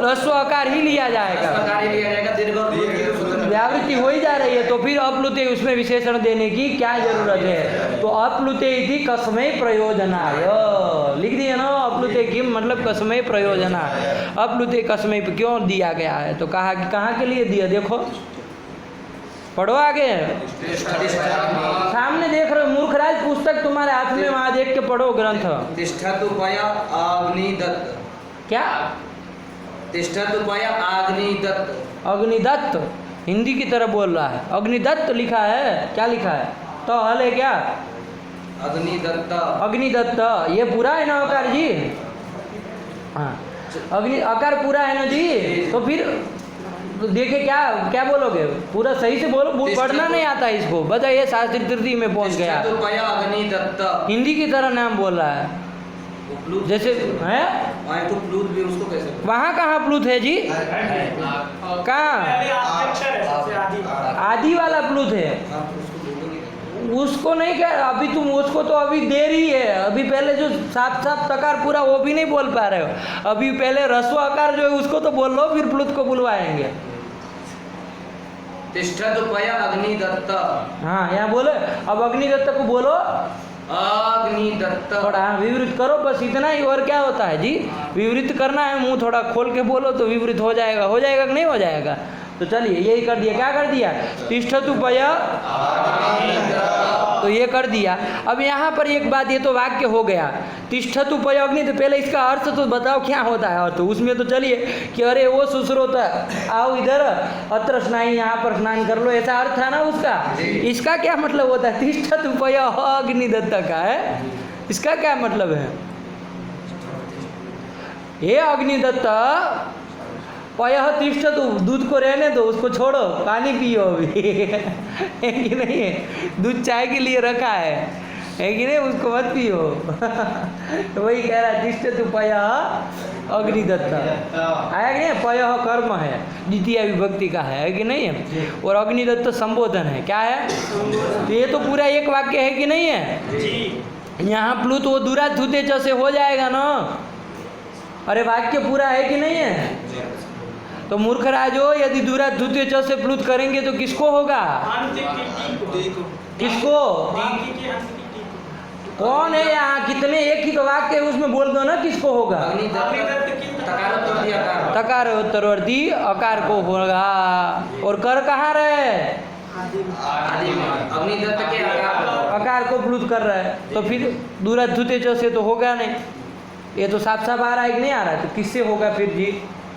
रस्व आकार ही लिया जाएगा, व्यावृत्ति हो ही जा रही है, तो फिर अप्लुते उसमें विशेषण देने की क्या जरूरत है? तो अप्लुते इति कस्मै प्रयोजनाय लिख दिए ना, अप्लुते की मतलब कस्मै प्रयोजनाय। अप्लुते कस्मै क्यों दिया गया है? तो कहा कि कहाँ के लिए दिया, देखो पढ़ो आगे, सामने देख रहे हो मूर्खराज, पुस्तक तुम्हारे हाथ में, वहां देख के पढ़ो ग्रंथ। तिष्ठतुपय अग्निदत्त, क्या? तिष्ठतुपय अग्निदत्त, अग्निदत्त हिंदी की तरह बोल रहा है, अग्निदत्त लिखा है, क्या लिखा है? तो हल है क्या? अग्निदत्त, अग्निदत्त, ये पूरा है ना आकार जी? हाँ, अग्नि आकार पूरा है ना जी? तो फिर देखे क्या बोलोगे? पूरा सही से बोलो, पढ़ना नहीं आता इसको, बताइए शास्त्री तृतीय में पहुंच गया, अग्निदत्त हिंदी की तरह नाम बोल रहा है जैसे है। तो प्लूत भी उसको कैसे? वहाँ कहाँ प्लूत है जी? कहाँ? आदि वाला प्लूत है, उसको नहीं कह, अभी तुम उसको तो अभी देर ही है, अभी पहले जो साफ साफ तकार पूरा वो भी नहीं बोल पा रहे हो, अभी पहले रस्व आकार जो है उसको तो बोल लो, फिर प्लुत को बुलवाएंगे। तिष्ठतुपय अग्निदत्त, हाँ यहाँ बोले, अब अग्निदत्त को बोलो, अग्निदत्त, थोड़ा विवृत करो, बस इतना ही। और क्या होता है जी? विवृत करना है, मुंह थोड़ा खोल के बोलो तो विवृत हो जाएगा कि नहीं हो जाएगा? तो चलिए यही कर दिया, क्या कर दिया? तिष्ठतुपय, तो ये कर दिया। अब यहाँ पर एक बात, ये तो वाक्य हो गया तिष्ठतुपय अग्नि, तो पहले इसका अर्थ तो बताओ क्या होता है अर्थ? उसमें तो चलिए कि अरे वो सुश्रोता आओ इधर, अत्र स्नाई, यहाँ पर स्नान कर लो, ऐसा अर्थ है ना उसका। इसका क्या मतलब होता है? तिष्ठतुपय अग्निदत्त का है, इसका क्या मतलब है? हे अग्निदत्त, पयः तिष्ठतु, दूध को रहने दो, उसको छोड़ो, पानी पियो अभी है कि नहीं है? दूध चाय के लिए रखा है कि नहीं? उसको मत पियो तो वही कह रहा है तिष्ठतु पयः अग्निदत्त आया कि नहीं? पयः कर्म है, द्वितीय विभक्ति का है कि नहीं है? और अग्निदत्त संबोधन है, क्या है? तो ये तो पूरा एक वाक्य है कि नहीं है? यहाँ प्लुत वो दूरात धुते च से हो जाएगा ना। अरे वाक्य पूरा है कि नहीं है? तो मूर्ख राजो, यदि दूरात धुते च से प्लुत करेंगे तो किसको होगा? किसको? कौन है यहाँ? कितने एक ही तो वाक्य है, उसमें बोल दो ना किसको होगा? तकार उत्तरवर्ती अकार को होगा। और कर कहाँ रहे? अग्निदत्त के अकार को प्लुत कर रहा है, तो फिर दूरात धुते च से तो होगा नहीं। ये तो साफ साफ आ रहा है कि नहीं आ रहा? तो किससे होगा फिर जी?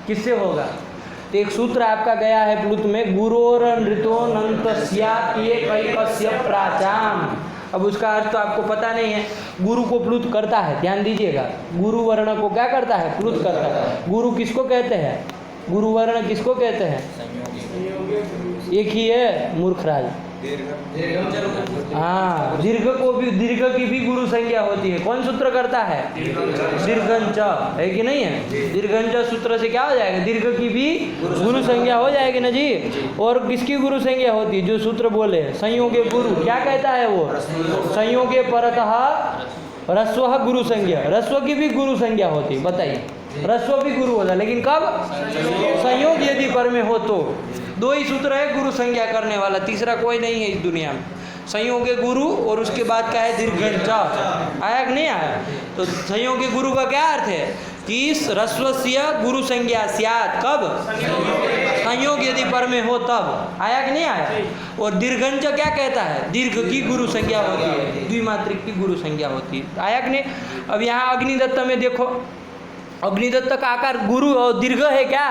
किससे होगा? तो एक सूत्र आपका गया है प्लुत में, गुरोर नृतो नंतस्यात् एकैकस्य प्राचाम। अब उसका अर्थ तो आपको पता नहीं है। गुरु को प्लुत करता है, ध्यान दीजिएगा, गुरु वर्ण को क्या करता है? प्लुत करता है। गुरु किसको कहते हैं? गुरु वर्ण किसको कहते हैं? एक ही है, मूर्खराज। हाँ, दीर्घ को भी, दीर्घ की भी गुरु संज्ञा होती है। कौन सूत्र करता है? दीर्घंच, है कि नहीं है? दीर्घंच सूत्र से क्या हो जाएगा? दीर्घ की भी गुरु संज्ञा हो जाएगी ना जी। और किसकी गुरु संज्ञा होती है? जो सूत्र बोले संयोगे गुरु, क्या कहता है वो? संयोगे परतः रस्व गुरु संज्ञा, रस्व की भी गुरु संज्ञा होती है। बताइए, रस्व भी गुरु होता है, लेकिन कब? संयोग यदि पर में हो तो। दो ही सूत्र है गुरु संज्ञा करने वाला, तीसरा कोई नहीं है इस दुनिया में। संयोगे गुरु और उसके बाद क्या है? दीर्घंच। आया कि नहीं आया? तो संयोगे गुरु का क्या अर्थ है? कि रस्वस्य गुरु संज्ञा स्यात्, कब? संयोग यदि पर में हो तब। आया कि नहीं आया? और दीर्घंच क्या कहता है? दीर्घ की गुरु संज्ञा होती है, द्विमात्रिक की गुरु संज्ञा होती है। आया कि नहीं? अब यहाँ अग्निदत्त में देखो, अग्निदत्त का आकार गुरु और दीर्घ है क्या?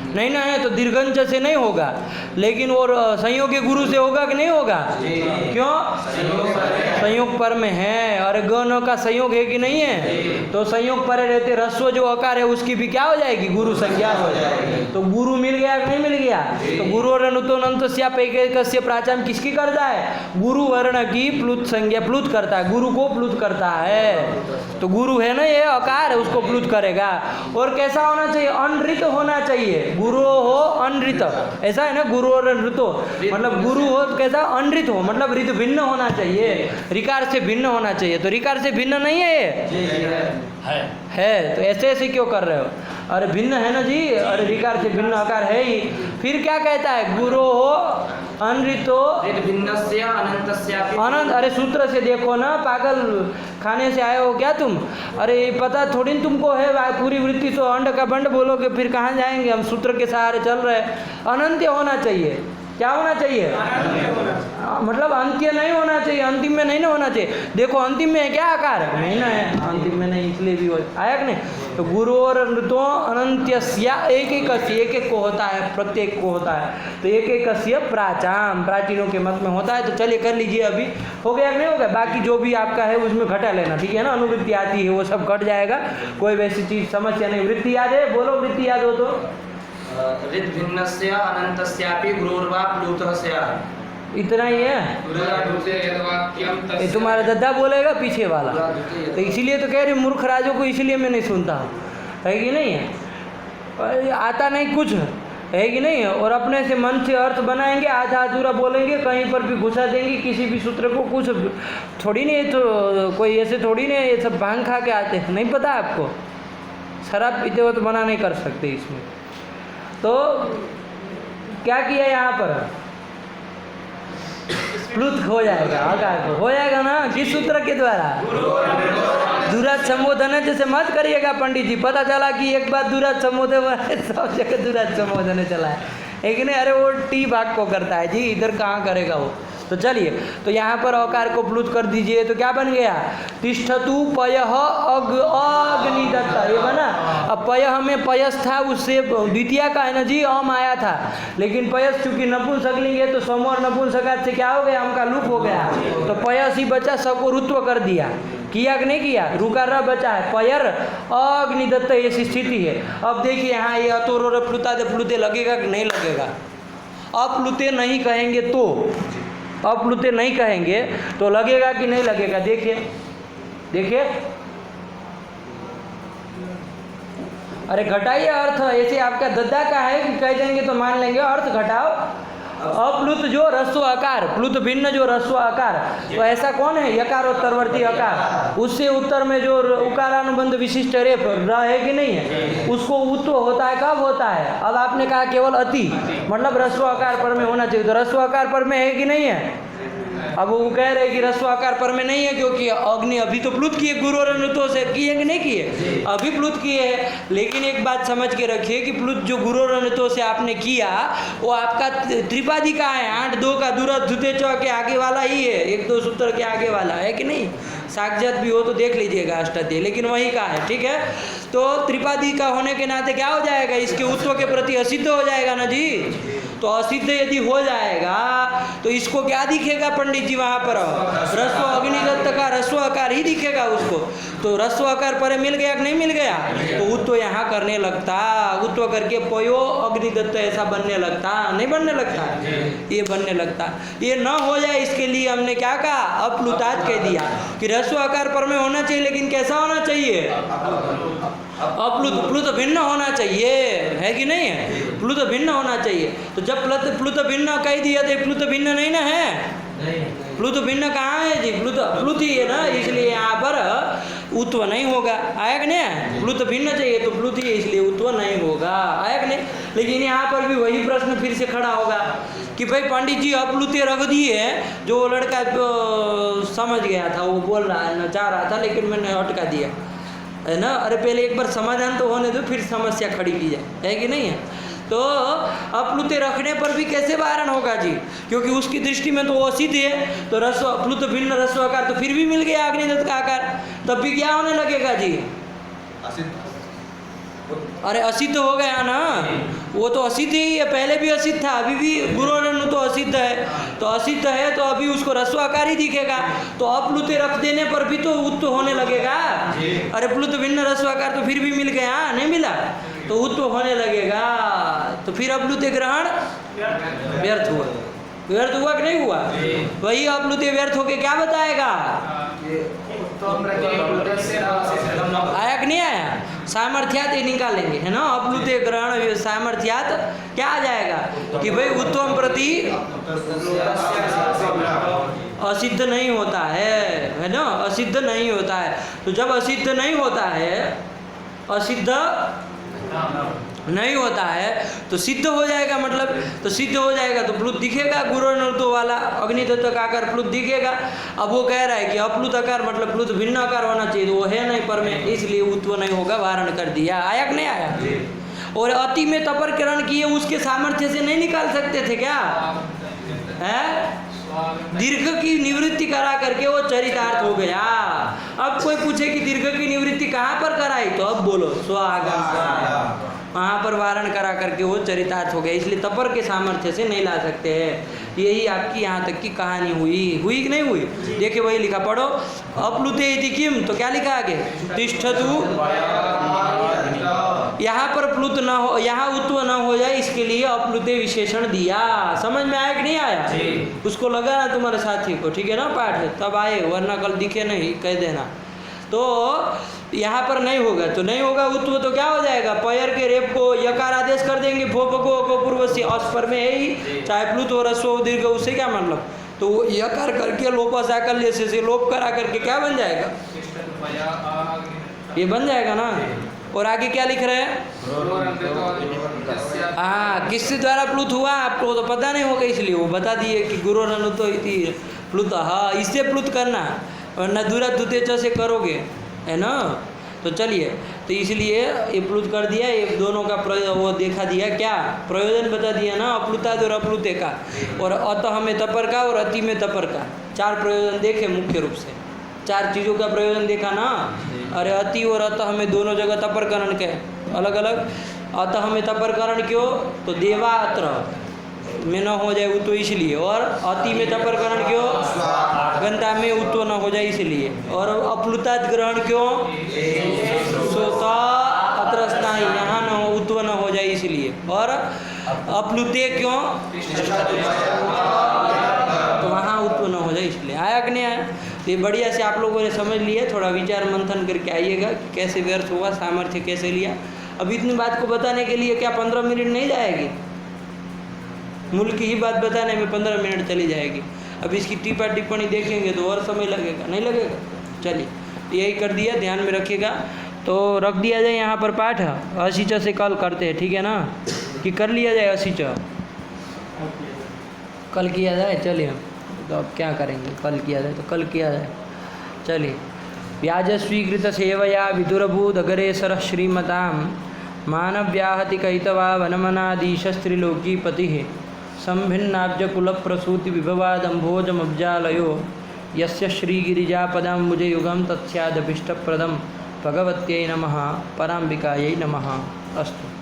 नहीं ना है, तो दीर्घंच से नहीं होगा, लेकिन और संयोग गुरु से होगा कि नहीं होगा? क्यों? संयोग पर में है। और गण का संयोग है कि नहीं है? तो संयोग पर रहते रस्व जो आकार है उसकी भी क्या हो जाएगी? गुरु संज्ञा हो जाएगी। तो गुरु मिल गया कि नहीं मिल गया? तो गुरु और अनुतो प्राचाम किसकी करता है? गुरु वर्ण की प्लुत संज्ञा, प्लुत करता है, गुरु को प्लुत करता है। तो गुरु है ना, ये आकार है, उसको प्लुत करेगा। और कैसा होना चाहिए? अनृत होना चाहिए। गुरु हो अनृत, ऐसा है ना? गुरु और ऋतो मतलब गुरु हो तो कैसा? अनृत हो, मतलब ऋत भिन्न होना चाहिए, रिकार से भिन्न होना चाहिए। तो रिकार से भिन्न नहीं है ये? है। तो ऐसे ऐसे क्यों कर रहे हो? अरे भिन्न है ना जी, अरे रिकार से भिन्न आकार है ही। फिर क्या कहता है? गुरु हो अनृतो अनंत। अरे सूत्र से देखो ना, पागल खाने से आए हो क्या तुम? अरे पता थोड़ी न तुमको है पूरी वृत्ति, तो अंड का बंड बोलोगे फिर कहाँ जाएंगे? हम सूत्र के सहारे चल रहे हैं। अनंत्य होना चाहिए। क्या होना चाहिए? मतलब अंत्य नहीं होना चाहिए, अंतिम में नहीं ना होना चाहिए। देखो अंतिम में है क्या आकार? नहीं ना है, अंतिम में नहीं, इसलिए भी हो आया कि नहीं? तो गुरु और ऋतो अनंत्यस्या एक एक को होता है, प्रत्येक को होता है। तो एक एक प्राचाम, प्राचीनों के मत में होता है। तो चलिए कर लीजिए, अभी हो गया कि नहीं हो गया? बाकी जो भी आपका है उसमें घटा लेना, ठीक है ना? अनुवृत्ति आती है वो सब घट जाएगा, कोई वैसी चीज समस्या नहीं। वृत्ति याद है? बोलो वृत्ति याद हो तो। ऋत भिन्नस्य अनंतस्यापि गुरुर्वा प्लुतः स्यात्। इतना ही है। ये तुम्हारा दद्दा बोलेगा पीछे वाला, तो इसीलिए तो कह रही मूर्ख राजों को, इसीलिए मैं नहीं सुनता हूँ, है कि नहीं है? आता नहीं कुछ, है कि नहीं? और अपने से मन से अर्थ बनाएंगे, आधा अधूरा बोलेंगे, कहीं पर भी घुसा देंगे किसी भी सूत्र को। कुछ थोड़ी नहीं, तो कोई ऐसे थोड़ी नहीं, ये सब भांग खा के आते हैं, नहीं पता आपको? शराब पीते हो तो मना नहीं कर सकते इसमें। तो क्या किया यहाँ पर? प्लुत हो जाएगा, आकार को हो जाएगा ना, किस सूत्र के द्वारा? दूरात संबोधन है। जैसे मत करिएगा पंडित जी, पता चला कि एक बार दूरात संबोधन, सब जगह दूरात संबोधन चला है कि नहीं? अरे वो टी भाग को करता है जी, इधर कहाँ करेगा वो? तो चलिए, तो यहाँ पर अकार को प्लुत कर दीजिए, तो क्या बन गया? तिष्ठतु पयः अग्निदत्त, ये बना। अब पयः में पयस था, उससे द्वितीय का है ना जी, अम आया था, लेकिन पयस चूंकि नपुंसकलिंग है तो सम और नपुंसकात से क्या हो गया? अम का लुप हो गया, तो पयस ही बचा, सबको रुत्व कर दिया। किया कि नहीं किया? रुकार बचा है, पयर अग्निदत्त, ऐसी स्थिति है। अब देखिए यहाँ ये अतोर प्लुता दे प्लुते लगेगा कि नहीं लगेगा? अप्लुते नहीं कहेंगे तो, अप्लुते नहीं कहेंगे तो लगेगा कि नहीं लगेगा? देखिए देखिए, अरे घटाइए अर्थ, ऐसे आपका दद्दा का है कि कह देंगे तो मान लेंगे, अर्थ घटाओ। अप्लुत जो रस्व आकार, प्लुत भिन्न जो रस्व आकार, तो ऐसा कौन है? यकारोत्तरवर्ती अकार, उससे उत्तर में जो उकारानुबंध विशिष्ट रेफ र है कि नहीं है, उसको उत्व होता है। कब होता है? अब आपने कहा केवल अति, मतलब रस्व आकार पर में होना चाहिए, तो रस्व आकार पर में है कि नहीं है? अब वो कह रहे हैं कि रस्व आकार पर में नहीं है, क्योंकि अग्नि अभी तो प्लुत किए, गुरु और अनुतो से किए कि नहीं किए? अभी प्लुत किए है। लेकिन एक बात समझ के रखिए कि प्लुत जो गुरु और अनुतो से आपने किया, वो आपका त्रिपादी का है, 8-2 का दूरथ धुते च के आगे वाला ही है, 1-2 सूत्र के आगे वाला है कि नहीं? साक्षात भी हो तो देख लीजिएगा अष्टाध्यायी, लेकिन वही का है, ठीक है। तो त्रिपादी का होने के नाते क्या हो जाएगा? इसके उत्व के प्रति असिद्ध हो जाएगा ना जी। तो असिद्ध यदि हो जाएगा तो इसको क्या दिखेगा पंडित जी? वहाँ पर रस्व अग्निदत्त का रस्व आकार ही दिखेगा उसको। तो रस्व आकार पर मिल गया कि नहीं मिल गया? तो उत्व यहाँ करने लगता, उत्व करके पयो अग्निदत्त ऐसा बनने लगता, नहीं बनने लगता? ये बनने लगता। ये न हो जाए इसके लिए हमने क्या कहा? अप्लुताद कह दिया कि रस्व आकार पर में होना चाहिए, लेकिन कैसा होना चाहिए? अप्लुत, प्लुत भिन्न होना चाहिए, है कि नहीं है? प्लुत भिन्न होना चाहिए। तो जब प्लुत भिन्न कह दिया तो प्लुत भिन्न नहीं ना है? प्लुत भिन्न कहाँ है जी? प्लुत ही है ना, इसलिए यहाँ पर उत्व नहीं होगा। आया कि नहीं? प्लुत भिन्न चाहिए तो प्लुत ही है, इसलिए उत्व नहीं होगा। आया कि नहीं? लेकिन यहाँ पर भी वही प्रश्न फिर से खड़ा होगा कि भाई पंडित जी अप्लुते रख दिए, जो लड़का समझ गया था वो बोल रहा है, चाह रहा था, लेकिन मैंने अटका दिया, है ना। अरे पहले एक बार समाधान तो होने दो, फिर समस्या खड़ी की जाए, है कि नहीं है? तो अप्लुते रखने पर भी कैसे वारण होगा जी? क्योंकि उसकी दृष्टि में तो वो असिद्ध है, तो रस्व प्लुत भिन्न रस्व आकार तो फिर भी मिल गया अग्निदत्त का आकार, तब भी क्या होने लगेगा जी? अरे असिद्ध हो गया ना, वो तो असिद्ध ही है, पहले भी असिद्ध था, अभी भी गुरुरनु तो असिद्ध है, तो असिद्ध है तो अभी उसको रस्वाकार ही दिखेगा, तो अप्लुते रख देने पर भी तो उत्व होने लगेगा। अरे प्लुत भिन्न रस्वाकार तो फिर भी मिल गया, नहीं मिला, तो उत्व होने लगेगा, तो फिर अप्लुते ग्रहण व्यर्थ हुआ। व्यर्थ हुआ कि नहीं हुआ? वही अप्लुते व्यर्थ होके क्या बताएगा? आया कि नहीं आया? सामर्थ्यात ये निकालेंगे, है ना। अप्लुते ग्रहण सामर्थ्यात क्या आ जाएगा कि भाई उत्तम प्रति असिद्ध नहीं होता है ना, असिद्ध नहीं होता है। तो जब असिद्ध नहीं होता है, असिद्ध नहीं होता है तो सिद्ध हो जाएगा, मतलब तो सिद्ध हो जाएगा तो प्लुत दिखेगा, गुरुर्नृत्व वाला अग्निदत्त का आकार प्लुत दिखेगा। अब वो कह रहा है कि अप्लुत आकार मतलब प्लुत भिन्न आकार होना चाहिए, तो वो है नहीं पर में, इसलिए उत्व नहीं होगा, वारण कर दिया। आया कि नहीं आया? और अति में तपर किरण किए, उसके सामर्थ्य से नहीं निकाल सकते थे क्या? है दीर्घ की निवृत्ति करा करके वो चरितार्थ हो गया। अब कोई पूछे कि दीर्घ की निवृत्ति कहाँ पर कराई, तो अब बोलो स्वागत, वहाँ पर वारण करा करके वो चरितार्थ हो गया, इसलिए तपर के सामर्थ्य से नहीं ला सकते हैं। यही आपकी यहाँ तक की कहानी हुई कि नहीं हुई? देखिए वही लिखा, पढ़ो। अप्लुते इति किम, तो क्या लिखा आगे? तिष्ठतु। यहाँ पर प्लुत न हो, यहाँ उत्व न हो जाए, इसके लिए अप्लुते विशेषण दिया। समझ में आया कि नहीं आया? उसको लगा ना तुम्हारे साथी को, ठीक है ना, पाठ तब आए, वरना कल दिखे नहीं, कह देना। तो यहाँ पर नहीं होगा, तो नहीं होगा उत्व, तो क्या हो जाएगा? पैर के रेप को यकार आदेश कर देंगे, भोप को पूर्व से अस्पर में है ही, चाहे प्लुत हो रस्व हो दीर्घ, उससे क्या मतलब? तो वो यकार करके लोपस आकल्य से लोप करा करके क्या बन जाएगा? ये बन जाएगा ना। और आगे क्या लिख रहे हैं? हाँ, किसके द्वारा प्लुत हुआ आपको तो पता नहीं होगा, इसलिए वो बता दिए कि गुरुरनुतो इति प्लुत। हाँ, इससे प्लुत करना, वरना दूराधुते च से करोगे, है ना। तो चलिए, तो इसलिए ये प्लुत कर दिया, ये दोनों का वो देखा दिया, क्या प्रयोजन बता दिया ना, अप्लुताद और अप्लुते का, और अतः में तपर का और अति में तपर का, 4 प्रयोजन देखे मुख्य रूप से, 4 चीज़ों का प्रयोजन देखा ना। अरे अति और अतः में दोनों जगह तपरकरण के अलग अलग। अतः में तपरकरण क्यों? तो देवात्र में न हो जाए उत्व इसलिए, और अति में तपरकरण क्यों? गंता में उत्व न हो जाए इसलिए, और अप्लुताद ग्रहण क्यों? सोता अत्रस्नाई, यहाँ न हो उत्व न हो जाए इसलिए, और अप्लुते क्यों? तो वहाँ उत्व न हो जाए इसलिए। आया कि नहीं आया? तो ये बढ़िया से आप लोगों ने समझ लिया, थोड़ा विचार मंथन करके आइएगा कि कैसे व्यर्थ हुआ, सामर्थ्य कैसे लिया। अब इतनी बात को बताने के लिए क्या 15 मिनट नहीं जाएगी? मूल की ही बात बताने में 15 मिनट चली जाएगी। अब इसकी टीपा टिप्पणी देखेंगे तो और समय लगेगा, नहीं लगेगा? चलिए यही कर दिया, ध्यान में रखिएगा। तो रख दिया जाए यहाँ पर पाठ, असीच से कल करते हैं, ठीक है ना? कि कर लिया जाए असीच, कल किया जाए। चलिए तो अब क्या करेंगे, कल किया जाए तो कल किया जाए। चलिए व्याज स्वीकृत सेवया विदुरभूदगरेसर श्रीमतां मानव्याहति कहितवा वनमनादीशस्त्रिलोकीपति संभिन्नाब्ज कुल प्रसूति विभवादम्भोजमब्जालयो यस्य श्रीगिरिजापदाम्बुज युगम तत्स्यादभीष्टप्रदं भगवत्यै नमः, पराम्बिकायै नमः। अस्तु।